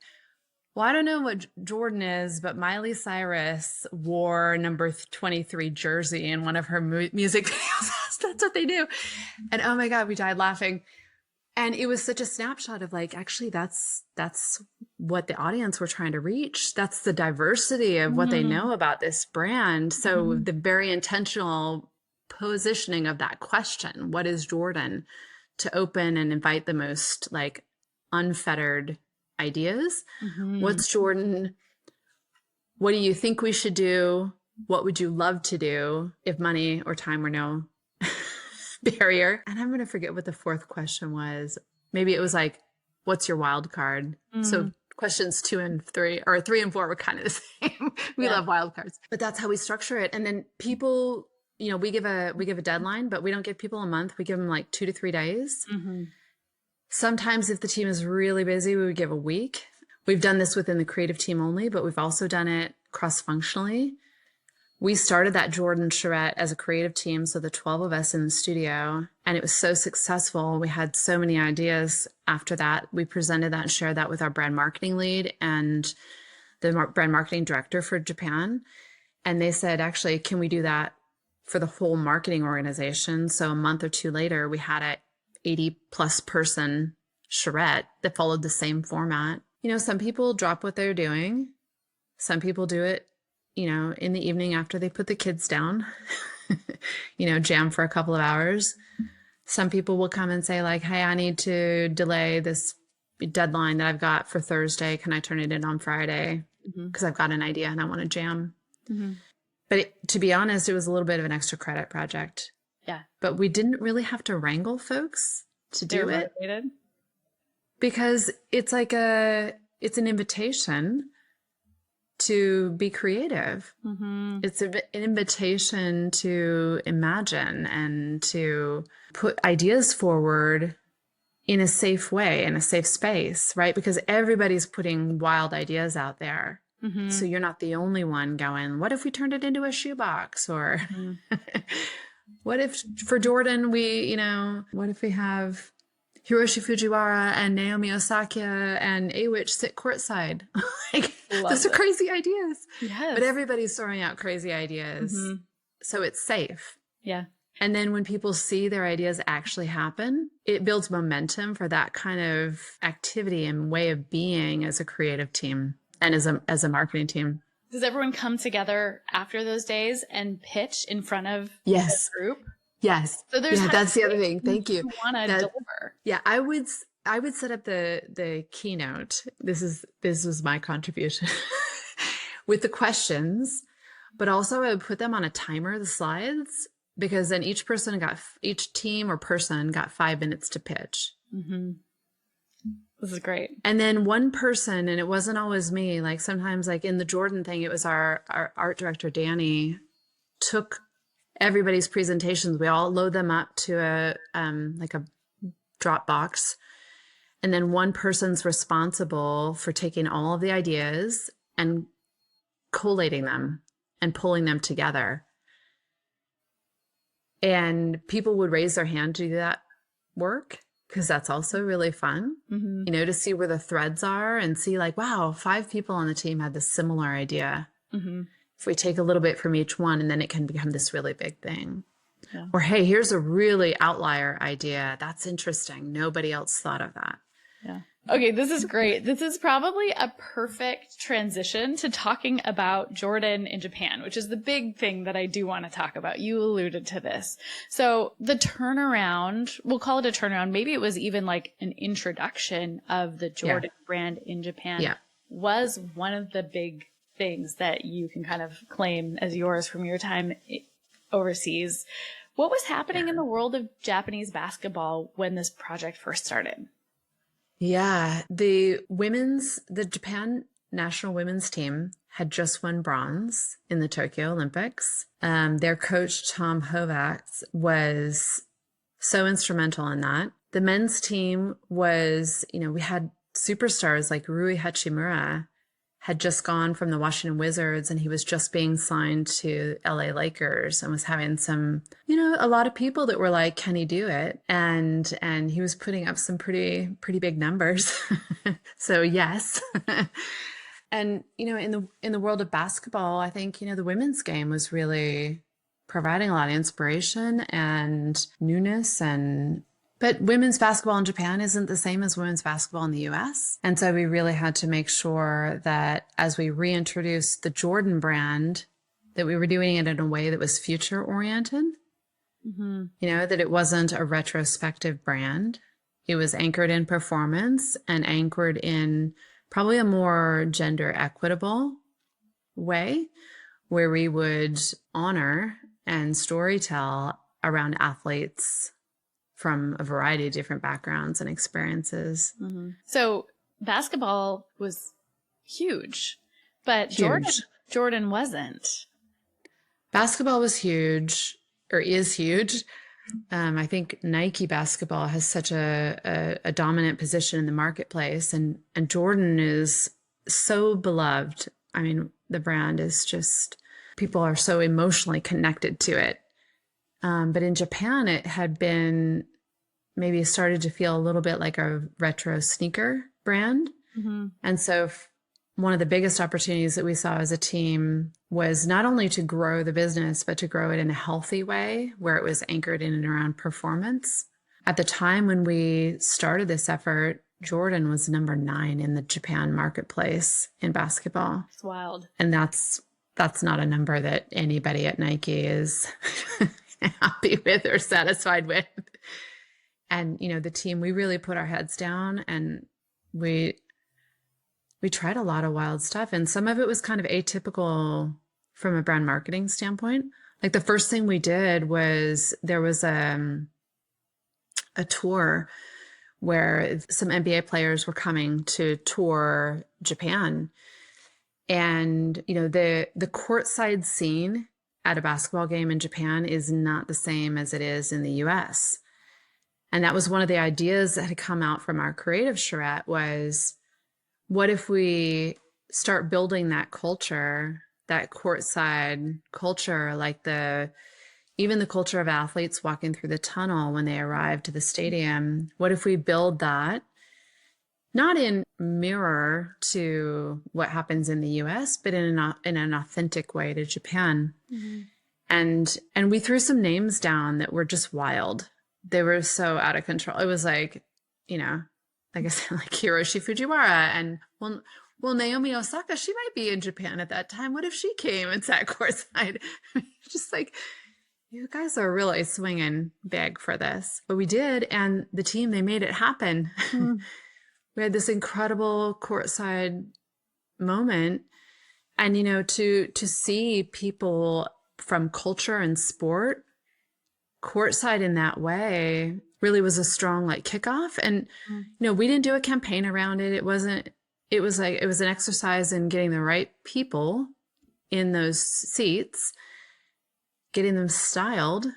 well, I don't know what Jordan is, but Miley Cyrus wore number 23 jersey in one of her music videos. That's what they do. And oh my God, we died laughing. And it was such a snapshot of like, actually, that's what the audience we're trying to reach. That's the diversity of what they know about this brand. So the very intentional positioning of that question, what is Jordan, to open and invite the most like unfettered ideas. What's Jordan? What do you think we should do? What would you love to do if money or time were no barrier? And I'm going to forget what the 4th question was. Maybe it was like, what's your wild card? So questions 2 and 3 or 3 and 4 were kind of the same. We love wild cards, but that's how we structure it. And then people, we give a deadline, but we don't give people a month. We give them like 2 to 3 days. Sometimes if the team is really busy, we would give a week. We've done this within the creative team only, but we've also done it cross-functionally. We started that Jordan charrette as a creative team, so the 12 of us in the studio, and it was so successful. We had so many ideas after that. We presented that and shared that with our brand marketing lead and the brand marketing director for Japan. And they said, actually, can we do that for the whole marketing organization? So a month or 2 later, we had a 80 plus person charrette that followed the same format. Some people drop what they're doing. Some people do it, in the evening after they put the kids down, jam for a couple of hours. Some people will come and say like, hey, I need to delay this deadline that I've got for Thursday. Can I turn it in on Friday? Because I've got an idea and I want to jam. But to be honest, it was a little bit of an extra credit project. Yeah. But we didn't really have to wrangle folks to do it. Motivated. Because it's like it's an invitation to be creative. It's an invitation to imagine and to put ideas forward in a safe way, in a safe space, right? Because everybody's putting wild ideas out there. So you're not the only one going, what if we turned it into a shoebox? Or what if for Jordan, what if we have Hiroshi Fujiwara and Naomi Osaka and Awich sit courtside? Those are crazy ideas. Yes. But everybody's throwing out crazy ideas. So it's safe. Yeah. And then when people see their ideas actually happen, it builds momentum for that kind of activity and way of being as a creative team and as a marketing team. Does everyone come together after those days and pitch in front of the group? Yes. So there's that's the other thing. Thank you. Want to deliver? Yeah, I would set up the keynote. This was my contribution with the questions, but also I would put them on a timer, the slides, because then each team or person got 5 minutes to pitch. This is great. And then one person, and it wasn't always me, like sometimes like in the Jordan thing, it was our art director, Danny, took everybody's presentations, we all load them up to like a Dropbox. And then one person's responsible for taking all of the ideas and collating them and pulling them together. And people would raise their hand to do that work, because that's also really fun, to see where the threads are and see like, wow, 5 people on the team had this similar idea. If we take a little bit from each one, and then it can become this really big thing. Yeah. Or, hey, here's a really outlier idea. That's interesting. Nobody else thought of that. Yeah. Okay, this is great. This is probably a perfect transition to talking about Jordan in Japan, which is the big thing that I do want to talk about. You alluded to this. So the turnaround, we'll call it a turnaround. Maybe it was even like an introduction of the Jordan brand in Japan, was one of the big things that you can kind of claim as yours from your time overseas. What was happening in the world of Japanese basketball when this project first started? Yeah, the Japan national women's team had just won bronze in the Tokyo Olympics. Their coach, Tom Hovax, was so instrumental in that. The men's team was, we had superstars like Rui Hachimura had just gone from the Washington Wizards, and he was just being signed to LA Lakers and was having some, a lot of people that were like, can he do it? And he was putting up some pretty big numbers. So yes. And, in the world of basketball, I think, the women's game was really providing a lot of inspiration and newness. But women's basketball in Japan isn't the same as women's basketball in the US. And so we really had to make sure that as we reintroduced the Jordan brand, that we were doing it in a way that was future oriented, that it wasn't a retrospective brand. It was anchored in performance and anchored in probably a more gender equitable way, where we would honor and storytell around athletes from a variety of different backgrounds and experiences. So basketball was huge, but huge. Jordan wasn't. Basketball was huge, or is huge. I think Nike basketball has such a dominant position in the marketplace, and Jordan is so beloved. I mean, the brand is just, people are so emotionally connected to it. But in Japan, it had been maybe started to feel a little bit like a retro sneaker brand. And so one of the biggest opportunities that we saw as a team was not only to grow the business, but to grow it in a healthy way where it was anchored in and around performance. At the time when we started this effort, Jordan was number 9 in the Japan marketplace in basketball. It's wild. And that's not a number that anybody at Nike is happy with or satisfied with. And, the team, we really put our heads down, and we tried a lot of wild stuff. And some of it was kind of atypical from a brand marketing standpoint. Like the first thing we did was there was a tour where some NBA players were coming to tour Japan. And, the courtside scene at a basketball game in Japan is not the same as it is in the US. And that was one of the ideas that had come out from our creative charrette was, what if we start building that culture, that courtside culture, like even the culture of athletes walking through the tunnel when they arrive to the stadium? What if we build that, not in mirror to what happens in the US, but in an authentic way to Japan? And we threw some names down that were just wild. They were so out of control. It was like, like I said, like Hiroshi Fujiwara, and well, Naomi Osaka, she might be in Japan at that time. What if she came and sat courtside? Just like, you guys are really swinging big for this. But we did, and the team, they made it happen. We had this incredible courtside moment, and to see people from culture and sport courtside in that way really was a strong kickoff. And we didn't do a campaign around it. It was an exercise in getting the right people in those seats getting them styled.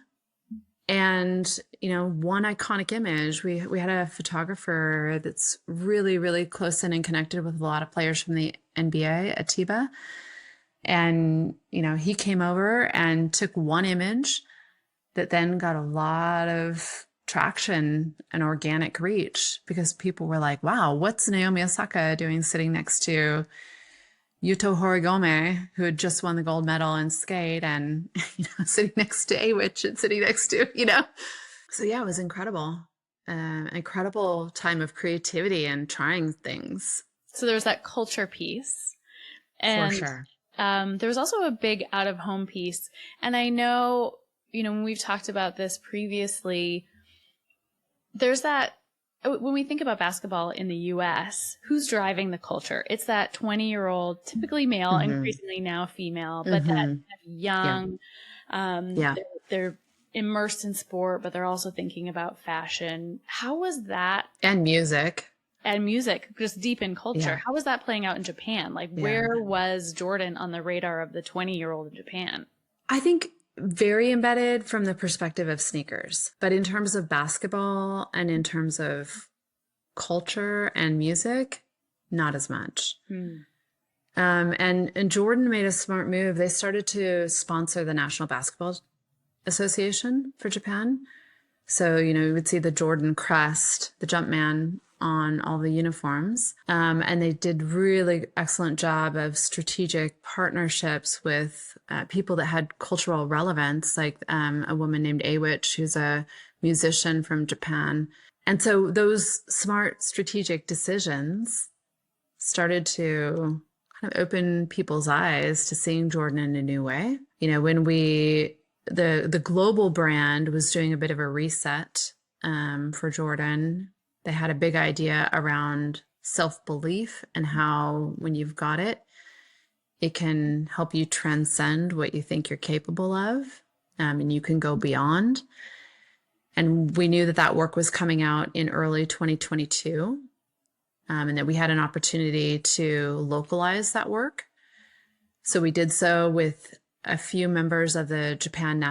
And, one iconic image, we had a photographer that's really, really close in and connected with a lot of players from the NBA, Atiba. And, he came over and took one image that then got a lot of traction and organic reach because people were like, wow, what's Naomi Osaka doing sitting next to Yuto Horigome, who had just won the gold medal in skate, and sitting next to Awich and sitting next to. So yeah, it was incredible. Incredible time of creativity and trying things. So there was that culture piece. For And sure. there was also a big out-of-home piece. And I know, when we've talked about this previously, there's that, when we think about basketball in the US, who's driving the culture? It's that 20-year-old, typically male, increasingly now female, but that kind of young, they're immersed in sport, but they're also thinking about fashion. How was that? And music. And music, just deep in culture. Yeah. How was that playing out in Japan? Like, where was Jordan on the radar of the 20-year-old in Japan? I think very embedded from the perspective of sneakers. But in terms of basketball and in terms of culture and music, not as much. And Jordan made a smart move. They started to sponsor the National Basketball Association for Japan. So, you would see the Jordan crest, the Jumpman on all the uniforms. And they did really excellent job of strategic partnerships with people that had cultural relevance, like a woman named Awich, who's a musician from Japan. And so those smart strategic decisions started to kind of open people's eyes to seeing Jordan in a new way. When the global brand was doing a bit of a reset for Jordan, they had a big idea around self-belief and how when you've got it, it can help you transcend what you think you're capable of, and you can go beyond. And we knew that work was coming out in early 2022, and that we had an opportunity to localize that work. So we did so with a few members of the Japan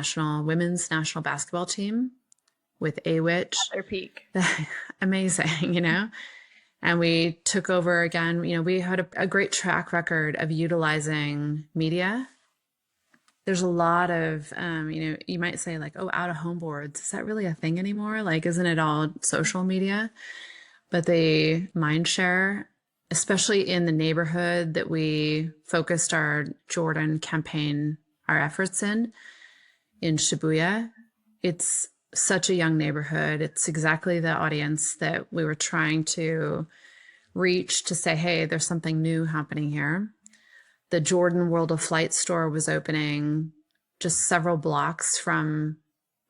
women's national basketball team, with Awich. At their peak. Amazing, And we took over again. We had a great track record of utilizing media. There's a lot of, you might say like, oh, out of home boards. Is that really a thing anymore? Like, isn't it all social media? But the mind share, especially in the neighborhood that we focused our Jordan campaign, our efforts in Shibuya, it's such a young neighborhood. It's exactly the audience that we were trying to reach to say, hey, there's something new happening here. The Jordan World of Flight store was opening just several blocks from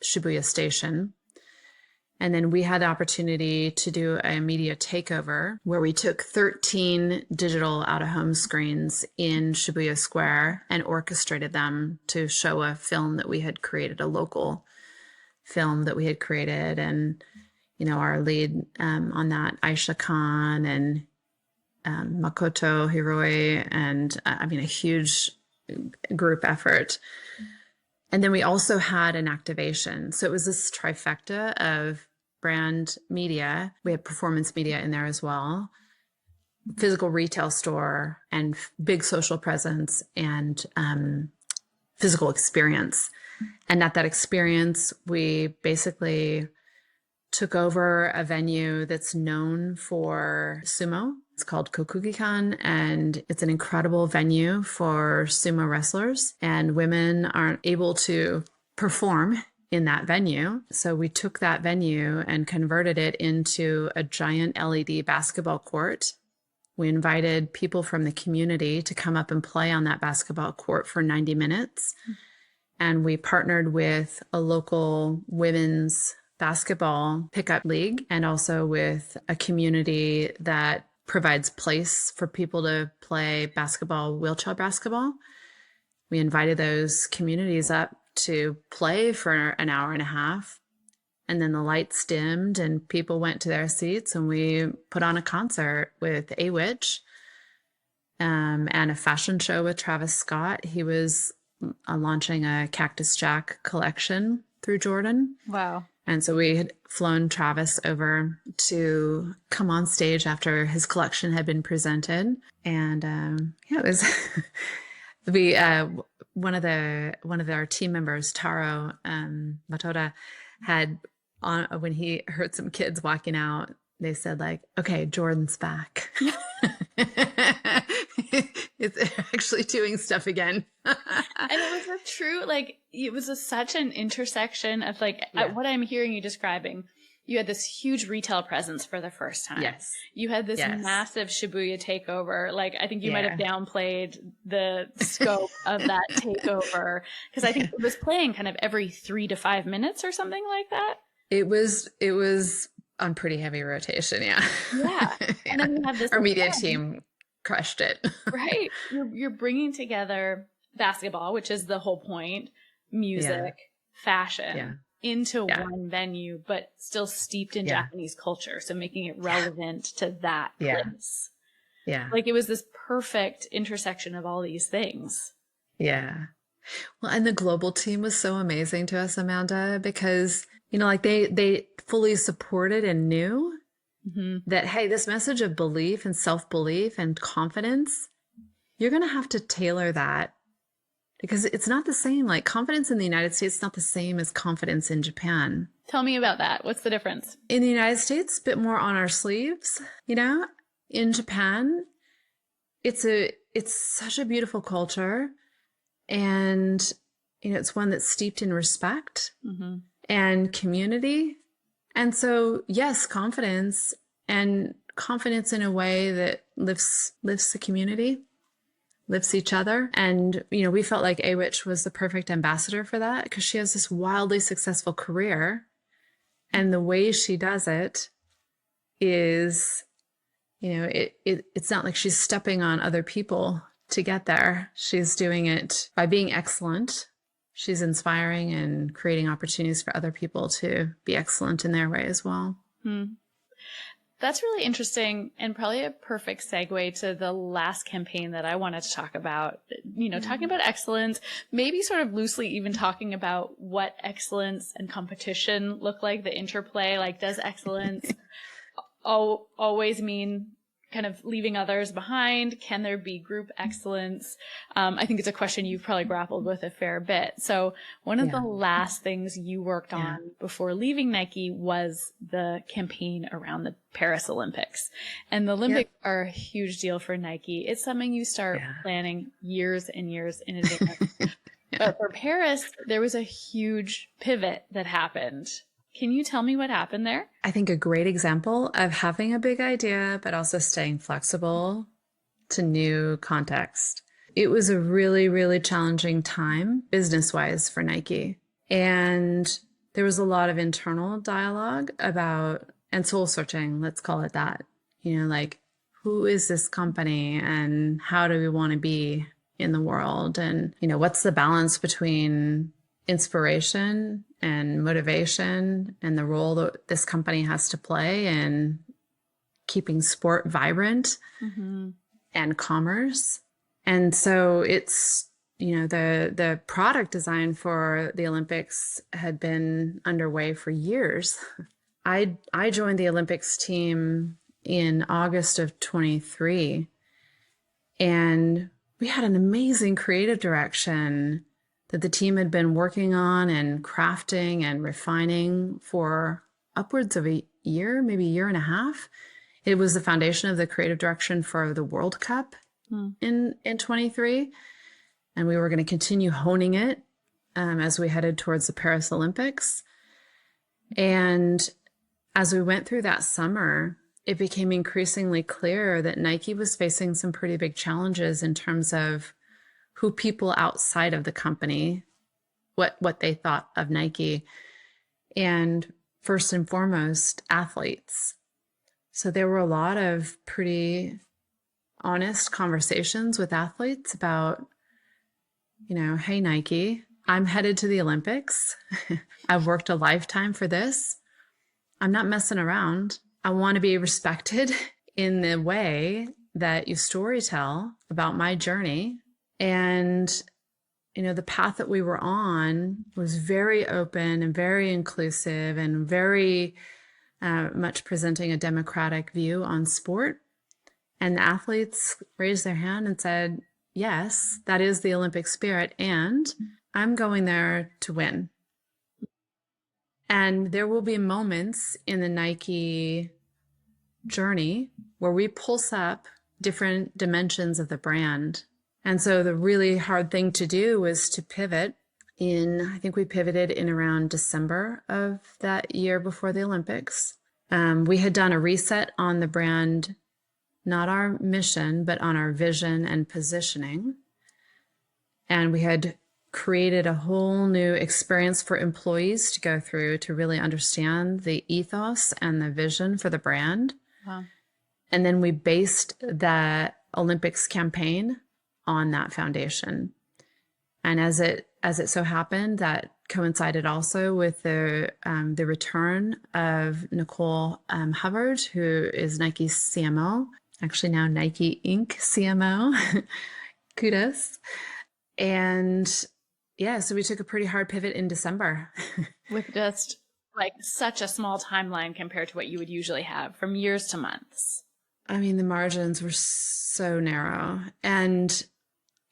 Shibuya Station. And then we had the opportunity to do a media takeover where we took 13 digital out-of-home screens in Shibuya Square and orchestrated them to show a film that we had created, a local film that we had created. And, our lead on that, Aisha Khan and Makoto Hiroi, and a huge group effort. And then we also had an activation. So it was this trifecta of brand media. We had performance media in there as well, physical retail store, and big social presence, and physical experience. And at that experience, we basically took over a venue that's known for sumo. It's called Kokugikan, and it's an incredible venue for sumo wrestlers, and women aren't able to perform in that venue. So we took that venue and converted it into a giant LED basketball court. We invited people from the community to come up and play on that basketball court for 90 minutes. And we partnered with a local women's basketball pickup league, and also with a community that provides place for people to play basketball, wheelchair basketball. We invited those communities up to play for an hour and a half, and then the lights dimmed and people went to their seats, and we put on a concert with Awich, and a fashion show with Travis Scott. He was launching a Cactus Jack collection through Jordan. Wow. And so we had flown Travis over to come on stage after his collection had been presented. And yeah, it was we one of our team members, Taro Matoda, had on when he heard some kids walking out, they said like, "Okay, Jordan's back." It's actually doing stuff again. And it was a true, like, it was such an intersection of like what I'm hearing you describing. You had this huge retail presence for the first time. Yes. You had this massive Shibuya takeover. Like, I think you might have downplayed the scope of that takeover, because I think it was playing kind of every 3 to 5 minutes or something like that. It was on pretty heavy rotation. Yeah. Yeah. And then you have this. Our media team crushed it. Right. You're bringing together basketball, which is the whole point, music, fashion, into one venue, but still steeped in Japanese culture. So making it relevant to that place. Yeah. Like, it was this perfect intersection of all these things. Yeah. Well, and the global team was so amazing to us, Amanda, because, you know, like they fully supported and knew that, hey, this message of belief and self-belief and confidence, you're going to have to tailor that, because it's not the same. Like, confidence in the United States is not the same as confidence in Japan. Tell me about that. What's the difference? In the United States, a bit more on our sleeves, you know. In Japan, it's such a beautiful culture, and, you know, it's one that's steeped in respect and community. And so, yes, confidence in a way that lifts the community, lifts each other. And, you know, we felt like A-Witch was the perfect ambassador for that, because she has this wildly successful career. And the way she does it is, you know, it's not like she's stepping on other people to get there. She's doing it by being excellent. She's inspiring and creating opportunities for other people to be excellent in their way as well. That's really interesting, and probably a perfect segue to the last campaign that I wanted to talk about. You know, talking about excellence, maybe sort of loosely even talking about what excellence and competition look like, the interplay. Like, does excellence always mean kind of leaving others behind? Can there be group excellence? I think it's a question you've probably grappled with a fair bit. So one of the last things you worked on before leaving Nike was the campaign around the Paris Olympics. And the Olympics are a huge deal for Nike. It's something you start planning years and years in advance. But for Paris, there was a huge pivot that happened. Can you tell me what happened there? I think a great example of having a big idea, but also staying flexible to new context. It was a really, really challenging time business-wise for Nike. And there was a lot of internal dialogue about, and soul searching, let's call it that. You know, like, who is this company and how do we want to be in the world? And, you know, what's the balance between inspiration and motivation and the role that this company has to play in keeping sport vibrant and commerce. And so it's, you know, the product design for the Olympics had been underway for years. I joined the Olympics team in August of 23, and we had an amazing creative direction that the team had been working on and crafting and refining for upwards of a year, maybe a year and a half. It was the foundation of the creative direction for the World Cup in 23. And we were going to continue honing it as we headed towards the Paris Olympics. And as we went through that summer, it became increasingly clear that Nike was facing some pretty big challenges in terms of who people outside of the company, what they thought of Nike, and first and foremost, athletes. So there were a lot of pretty honest conversations with athletes about, you know, hey, Nike, I'm headed to the Olympics. I've worked a lifetime for this. I'm not messing around. I want to be respected in the way that you storytell about my journey. And the path that we were on was very open and very inclusive and very much presenting a democratic view on sport. And the athletes raised their hand and said, yes, that is the Olympic spirit, and I'm going there to win. And there will be moments in the Nike journey where we pulse up different dimensions of the brand. And so the really hard thing to do was to pivot I think we pivoted in around December of that year before the Olympics. We had done a reset on the brand, not our mission, but on our vision and positioning. And we had created a whole new experience for employees to go through to really understand the ethos and the vision for the brand. Wow. And then we based the Olympics campaign on that foundation. And as it so happened, that coincided also with the return of Nicole Hubbard, who is Nike's CMO, actually now Nike Inc. CMO. Kudos. And yeah, so we took a pretty hard pivot in December. With just like such a small timeline compared to what you would usually have from years to months. I mean, the margins were so narrow. And,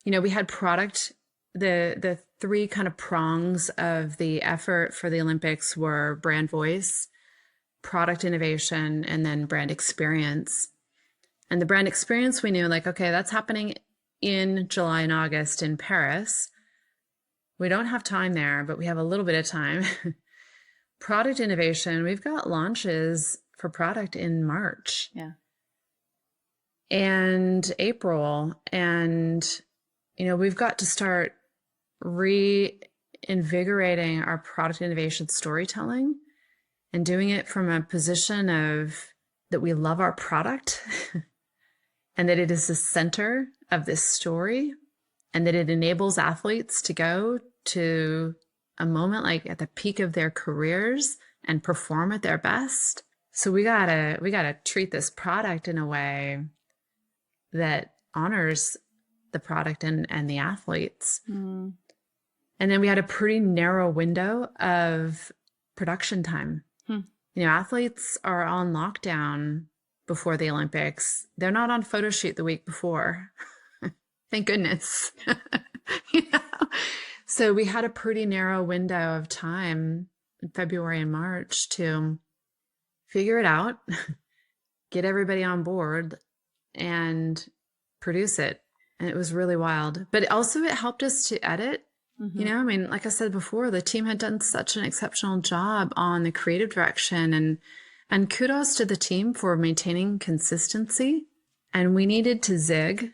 we had product. The three kind of prongs of the effort for the Olympics were brand voice, product innovation, and then brand experience. And the brand experience, we knew like, okay, that's happening in July and August in Paris. We don't have time there, but we have a little bit of time. Product innovation, we've got launches for product in March. Yeah. And April. And, we've got to start reinvigorating our product innovation storytelling and doing it from a position of that we love our product and that it is the center of this story and that it enables athletes to go to a moment like at the peak of their careers and perform at their best. So we gotta treat this product in a way that honors the product and the athletes. Mm. And then we had a pretty narrow window of production time. Athletes are on lockdown before the Olympics. They're not on photo shoot the week before. Thank goodness. So we had a pretty narrow window of time in February and March to figure it out, get everybody on board, and produce it. And it was really wild. But also it helped us to edit. Mm-hmm. Like I said before, the team had done such an exceptional job on the creative direction, and kudos to the team for maintaining consistency. And we needed to zig.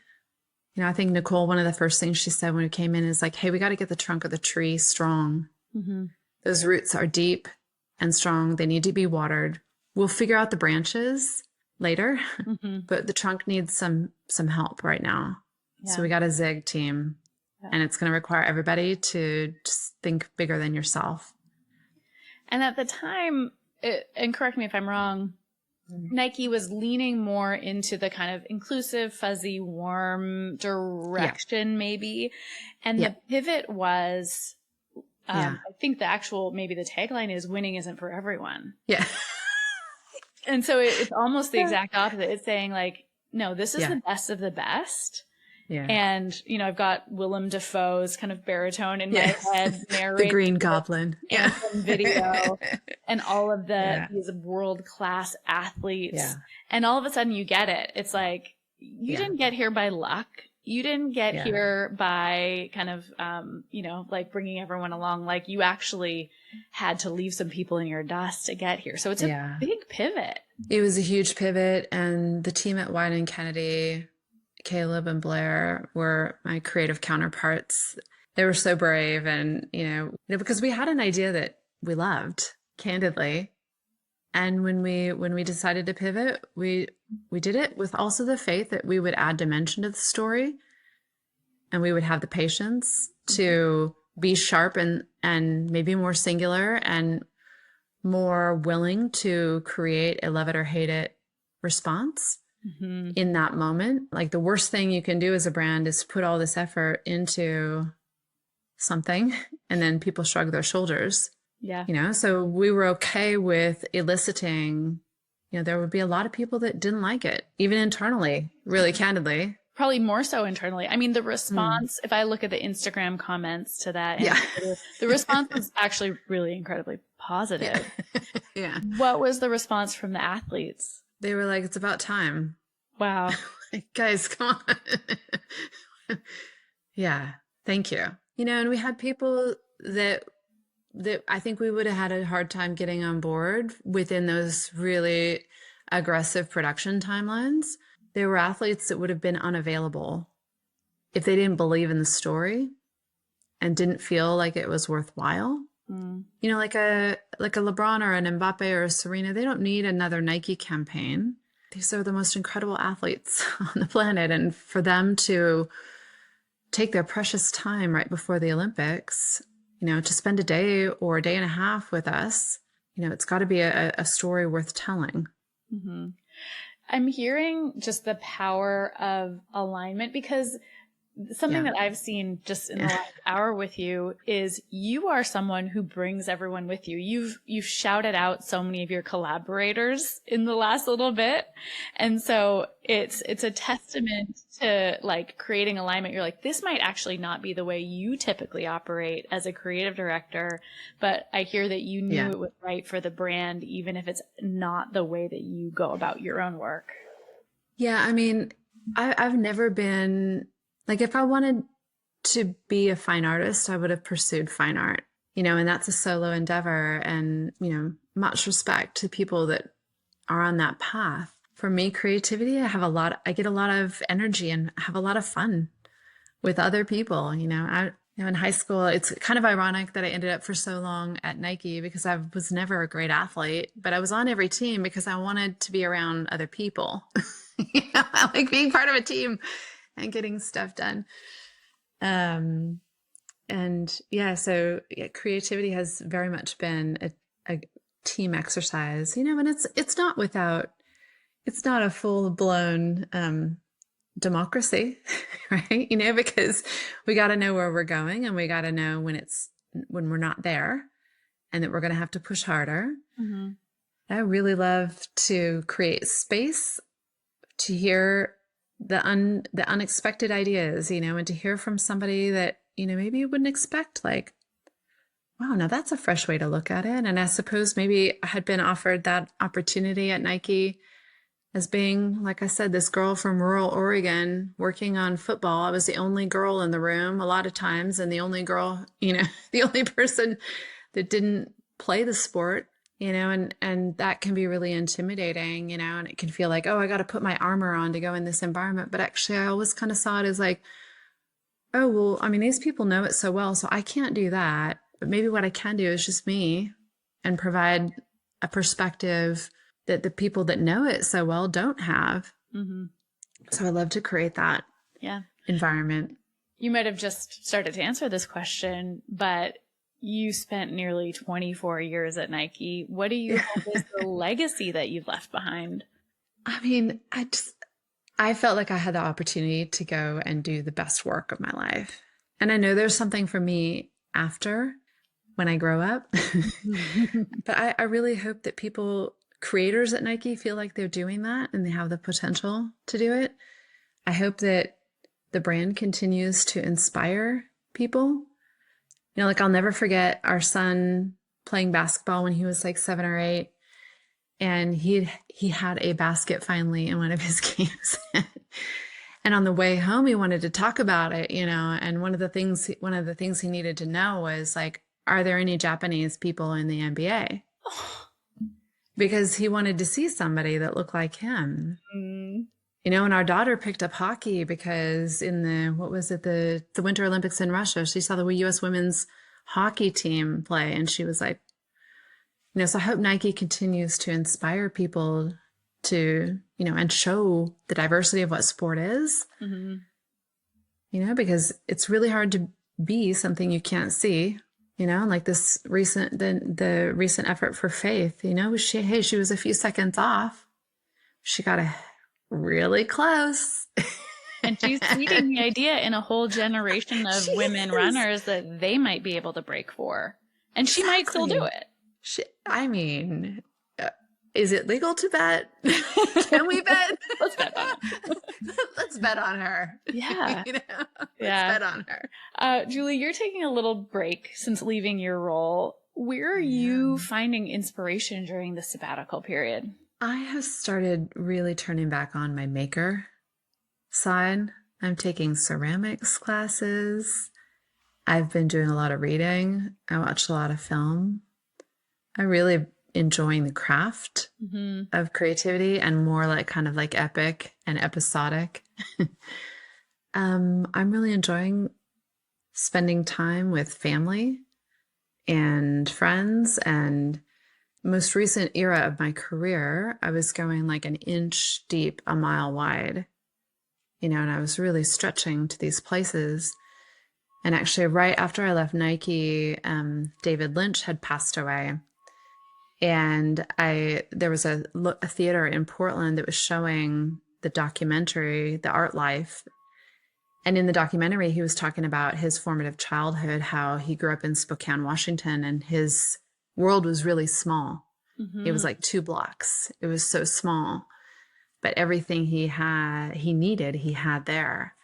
I think Nicole, one of the first things she said when we came in is like, hey, we got to get the trunk of the tree strong. Mm-hmm. Those roots are deep and strong. They need to be watered. We'll figure out the branches later, mm-hmm. but the trunk needs some help right now. Yeah. So we got a zig team. Yeah. And it's going to require everybody to just think bigger than yourself. And at the time, and correct me if I'm wrong, Nike was leaning more into the kind of inclusive, fuzzy, warm direction, maybe. And the pivot was, I think maybe the tagline is winning isn't for everyone. Yeah. And so it's almost the exact opposite. It's saying like, no, this is the best of the best. Yeah. And, I've got Willem Dafoe's kind of baritone in my head narrating the Green Goblin video and all of these world-class athletes. Yeah. And all of a sudden you get it. It's like, you didn't get here by luck. You didn't get here by kind of, like bringing everyone along. Like you actually had to leave some people in your dust to get here. So it's a big pivot. It was a huge pivot. And the team at Wieden Kennedy, Caleb and Blair, were my creative counterparts. They were so brave. And, because we had an idea that we loved, candidly. And when we decided to pivot, we did it with also the faith that we would add dimension to the story, and we would have the patience to be sharp and maybe more singular and more willing to create a love it or hate it response in that moment. Like the worst thing you can do as a brand is put all this effort into something, and then people shrug their shoulders, Yeah. so we were okay with eliciting, there would be a lot of people that didn't like it, even internally, really candidly. Probably more so internally. I mean, the Mm. response, if I look at the Instagram comments to that, and Yeah. the response was actually really incredibly positive. Yeah. Yeah. What was the response from the athletes? They were like, it's about time. Wow. Like, guys, come on. Yeah. Thank you. And we had people that I think we would have had a hard time getting on board within those really aggressive production timelines. There were athletes that would have been unavailable if they didn't believe in the story and didn't feel like it was worthwhile. Mm. Like a LeBron or an Mbappe or a Serena, they don't need another Nike campaign. These are the most incredible athletes on the planet. And for them to take their precious time right before the Olympics, to spend a day or a day and a half with us, it's got to be a story worth telling. Mm-hmm. I'm hearing just the power of alignment, because something that I've seen just in the last hour with you is you are someone who brings everyone with you. You've shouted out so many of your collaborators in the last little bit. And so it's a testament to like creating alignment. You're like, this might actually not be the way you typically operate as a creative director, but I hear that you knew it was right for the brand, even if it's not the way that you go about your own work. Yeah. I mean, I've never been like, if I wanted to be a fine artist, I would have pursued fine art, and that's a solo endeavor, and, much respect to people that are on that path. For me, creativity, I get a lot of energy and have a lot of fun with other people. In high school, it's kind of ironic that I ended up for so long at Nike because I was never a great athlete, but I was on every team because I wanted to be around other people. I like being part of a team and getting stuff done. So creativity has very much been a team exercise, and it's not a full blown democracy, right? Because we got to know where we're going, and we got to know when we're not there, and that we're going to have to push harder. Mm-hmm. I really love to create space to hear the unexpected ideas, and to hear from somebody that, maybe you wouldn't expect, like, wow, now that's a fresh way to look at it. And I suppose maybe I had been offered that opportunity at Nike as being, like I said, this girl from rural Oregon working on football. I was the only girl in the room a lot of times, and the only girl, the only person that didn't play the sport. And that can be really intimidating, and it can feel like, oh, I got to put my armor on to go in this environment. But actually, I always kind of saw it as like, oh, well, I mean, these people know it so well, so I can't do that. But maybe what I can do is just me and provide a perspective that the people that know it so well don't have. Mm-hmm. So I love to create that environment. You might have just started to answer this question, but you spent nearly 24 years at Nike. What do you hope is the legacy that you've left behind? I mean, I felt like I had the opportunity to go and do the best work of my life. And I know there's something for me after when I grow up. But I really hope that creators at Nike feel like they're doing that and they have the potential to do it. I hope that the brand continues to inspire people. Like, I'll never forget our son playing basketball when he was like 7 or 8. And he had a basket finally in one of his games. And on the way home, he wanted to talk about it, and one of the things he needed to know was like, are there any Japanese people in the NBA? Because he wanted to see somebody that looked like him. Mm. And our daughter picked up hockey because in the Winter Olympics in Russia, she saw the U.S. women's hockey team play, and she was like, so I hope Nike continues to inspire people to, and show the diversity of what sport is, because it's really hard to be something you can't see, like this the recent effort for Faith, she was a few seconds off. She got really close And she's seeding the idea in a whole generation of She women is. runners that they might be able to break for. And she might still do Exactly. it. I mean, is it legal to bet? Can we bet? Let's bet on it. Let's bet on her. Yeah. Let's Yeah. bet on her. Julie, you're taking a little break since leaving your role. Where are you finding inspiration during the sabbatical period? I have started really turning back on my maker side. I'm taking ceramics classes. I've been doing a lot of reading. I watch a lot of film. I'm really enjoying the craft of creativity and more like kind of like epic and episodic. I'm really enjoying spending time with family and friends. And most recent era of my career, I was going like an inch deep, a mile wide, and I was really stretching to these places. And actually, right after I left Nike, David Lynch had passed away. And there was a theater in Portland that was showing the documentary, The Art Life. And in the documentary, he was talking about his formative childhood, how he grew up in Spokane, Washington, and his world was really small. It was like 2 blocks. It was so small. But everything he needed, he had there.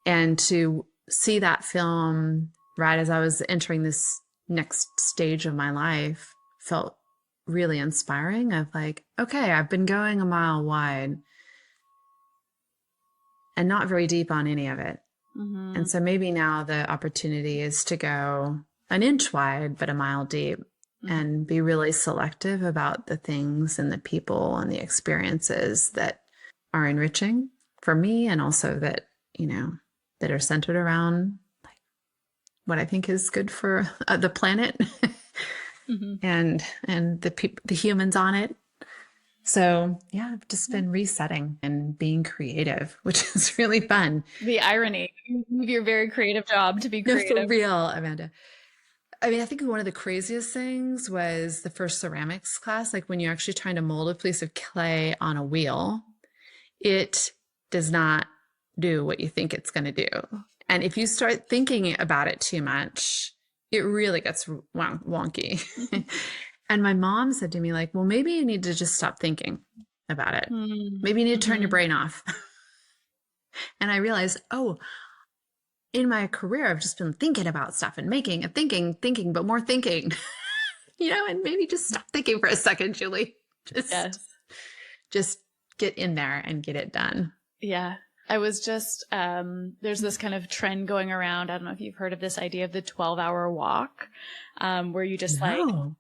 And to see that film right as I was entering this next stage of my life felt really inspiring of like, okay, I've been going a mile wide and not very deep on any of it. And so maybe now the opportunity is to go an inch wide, but a mile deep, and be really selective about the things and the people and the experiences that are enriching for me, and also that, that are centered around like what I think is good for the planet and the humans on it. So yeah, I've just been resetting and being creative, which is really fun. The irony, you leave your very creative job to be creative. No, for real, Amanda. I mean, I think one of the craziest things was the first ceramics class. Like when you're actually trying to mold a piece of clay on a wheel, it does not do what you think it's going to do. And if you start thinking about it too much, it really gets wonky. And my mom said to me, like, well, maybe you need to just stop thinking about it. Maybe you need to turn your brain off. And I realized, in my career, I've just been thinking about stuff and making and thinking, but more thinking, and maybe just stop thinking for a second, Julie. Just get in there and get it done. Yeah. I was just, there's this kind of trend going around. I don't know if you've heard of this idea of the 12-hour walk, where you just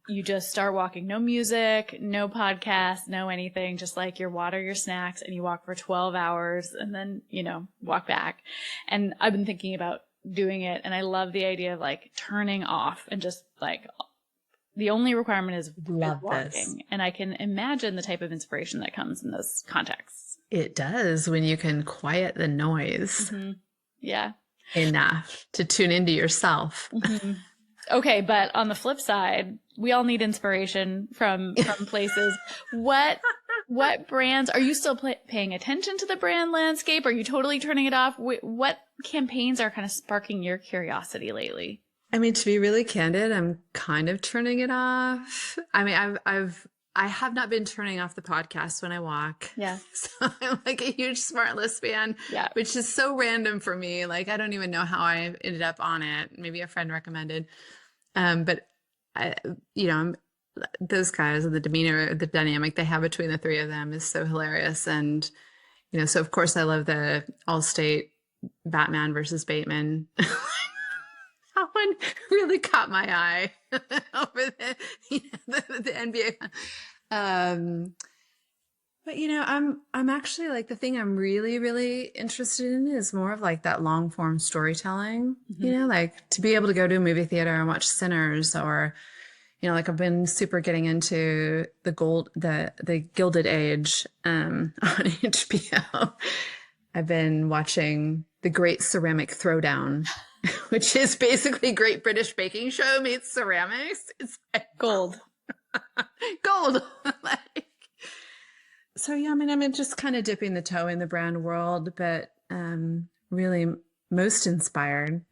you just start walking, no music, no podcast, no anything, just like your water, your snacks, and you walk for 12 hours and then, walk back. And I've been thinking about doing it. And I love the idea of like turning off and just like the only requirement is walking. And I can imagine the type of inspiration that comes in those contexts. It does when you can quiet the noise enough to tune into yourself. Okay, but on the flip side, we all need inspiration from places. What brands are you still paying attention to the brand landscape? Are you totally turning it off? What campaigns are kind of sparking your curiosity lately? I mean, to be really candid, I'm kind of turning it off. I mean, I have not been turning off the podcast when I walk. Yeah. So I'm like a huge Smartless fan, which is so random for me. Like, I don't even know how I ended up on it. Maybe a friend recommended. But those guys and the demeanor, the dynamic they have between the three of them is so hilarious. And, so of course I love the Allstate Batman versus Bateman. That one really caught my eye over the NBA. But I'm actually like the thing I'm really, really interested in is more of like that long form storytelling, like to be able to go to a movie theater and watch Sinners, or, like I've been super getting into the Gilded Age, on HBO. I've been watching The Great Ceramic Throwdown, which is basically Great British Baking Show meets ceramics. It's like gold. So yeah, I mean, I'm just kind of dipping the toe in the brand world, but really most inspired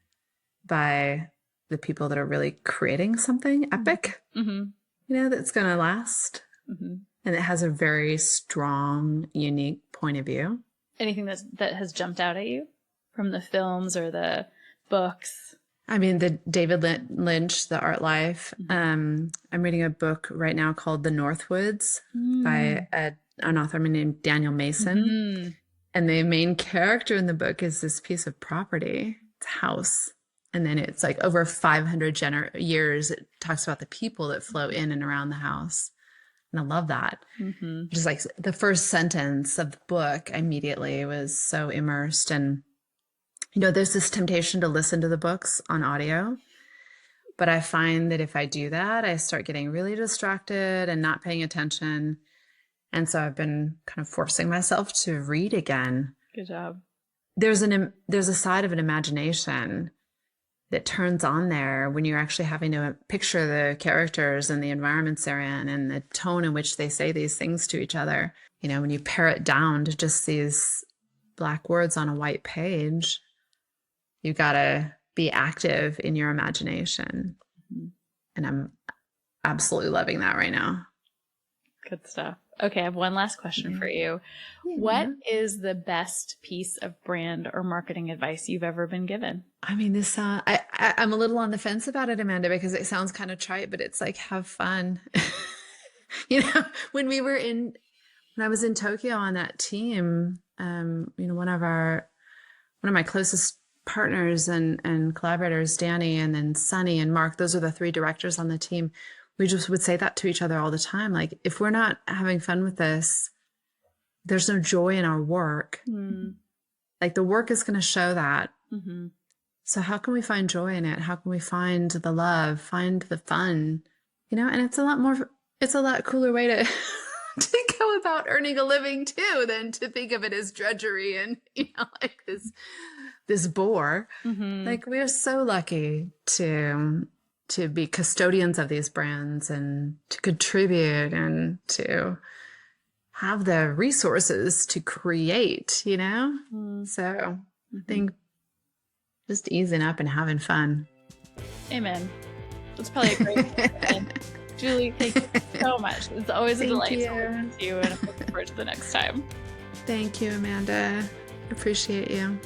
by the people that are really creating something epic, Mm-hmm. that's going to last. Mm-hmm. And it has a very strong, unique point of view. Anything that has jumped out at you from the films or the books? I mean, the David Lynch, The Art Life. I'm reading a book right now called The Northwoods by an author named Daniel Mason. And the main character in the book is this piece of property. It's a house. And then it's like over 500 years, it talks about the people that flow in and around the house. And I love that. Just like the first sentence of the book, immediately was so immersed. And, there's this temptation to listen to the books on audio. But I find that if I do that, I start getting really distracted and not paying attention. And so I've been kind of forcing myself to read again. Good job. There's a side of an imagination that turns on there when you're actually having to picture the characters and the environments they're in and the tone in which they say these things to each other. When you pare it down to just these black words on a white page, you got to be active in your imagination. And I'm absolutely loving that right now. Good stuff. Okay, I have one last question for you. Yeah. What is the best piece of brand or marketing advice you've ever been given? I mean, this I'm a little on the fence about it, Amanda, because it sounds kind of trite, but it's like, have fun. When I was in Tokyo on that team, one of my closest partners and collaborators, Danny, and then Sunny and Mark, those are the three directors on the team. We just would say that to each other all the time. Like, if we're not having fun with this, there's no joy in our work. Like, the work is going to show that. So how can we find joy in it? How can we find the love, find the fun? And it's a lot cooler way to go about earning a living too, than to think of it as drudgery and, like this bore. Like, we're so lucky to be custodians of these brands and to contribute and to have the resources to create, So I think just easing up and having fun. Amen. That's probably a great end. Julie, thank you so much. It's always a delight to listen to you, and I'm looking forward to the next time. Thank you, Amanda. Appreciate you.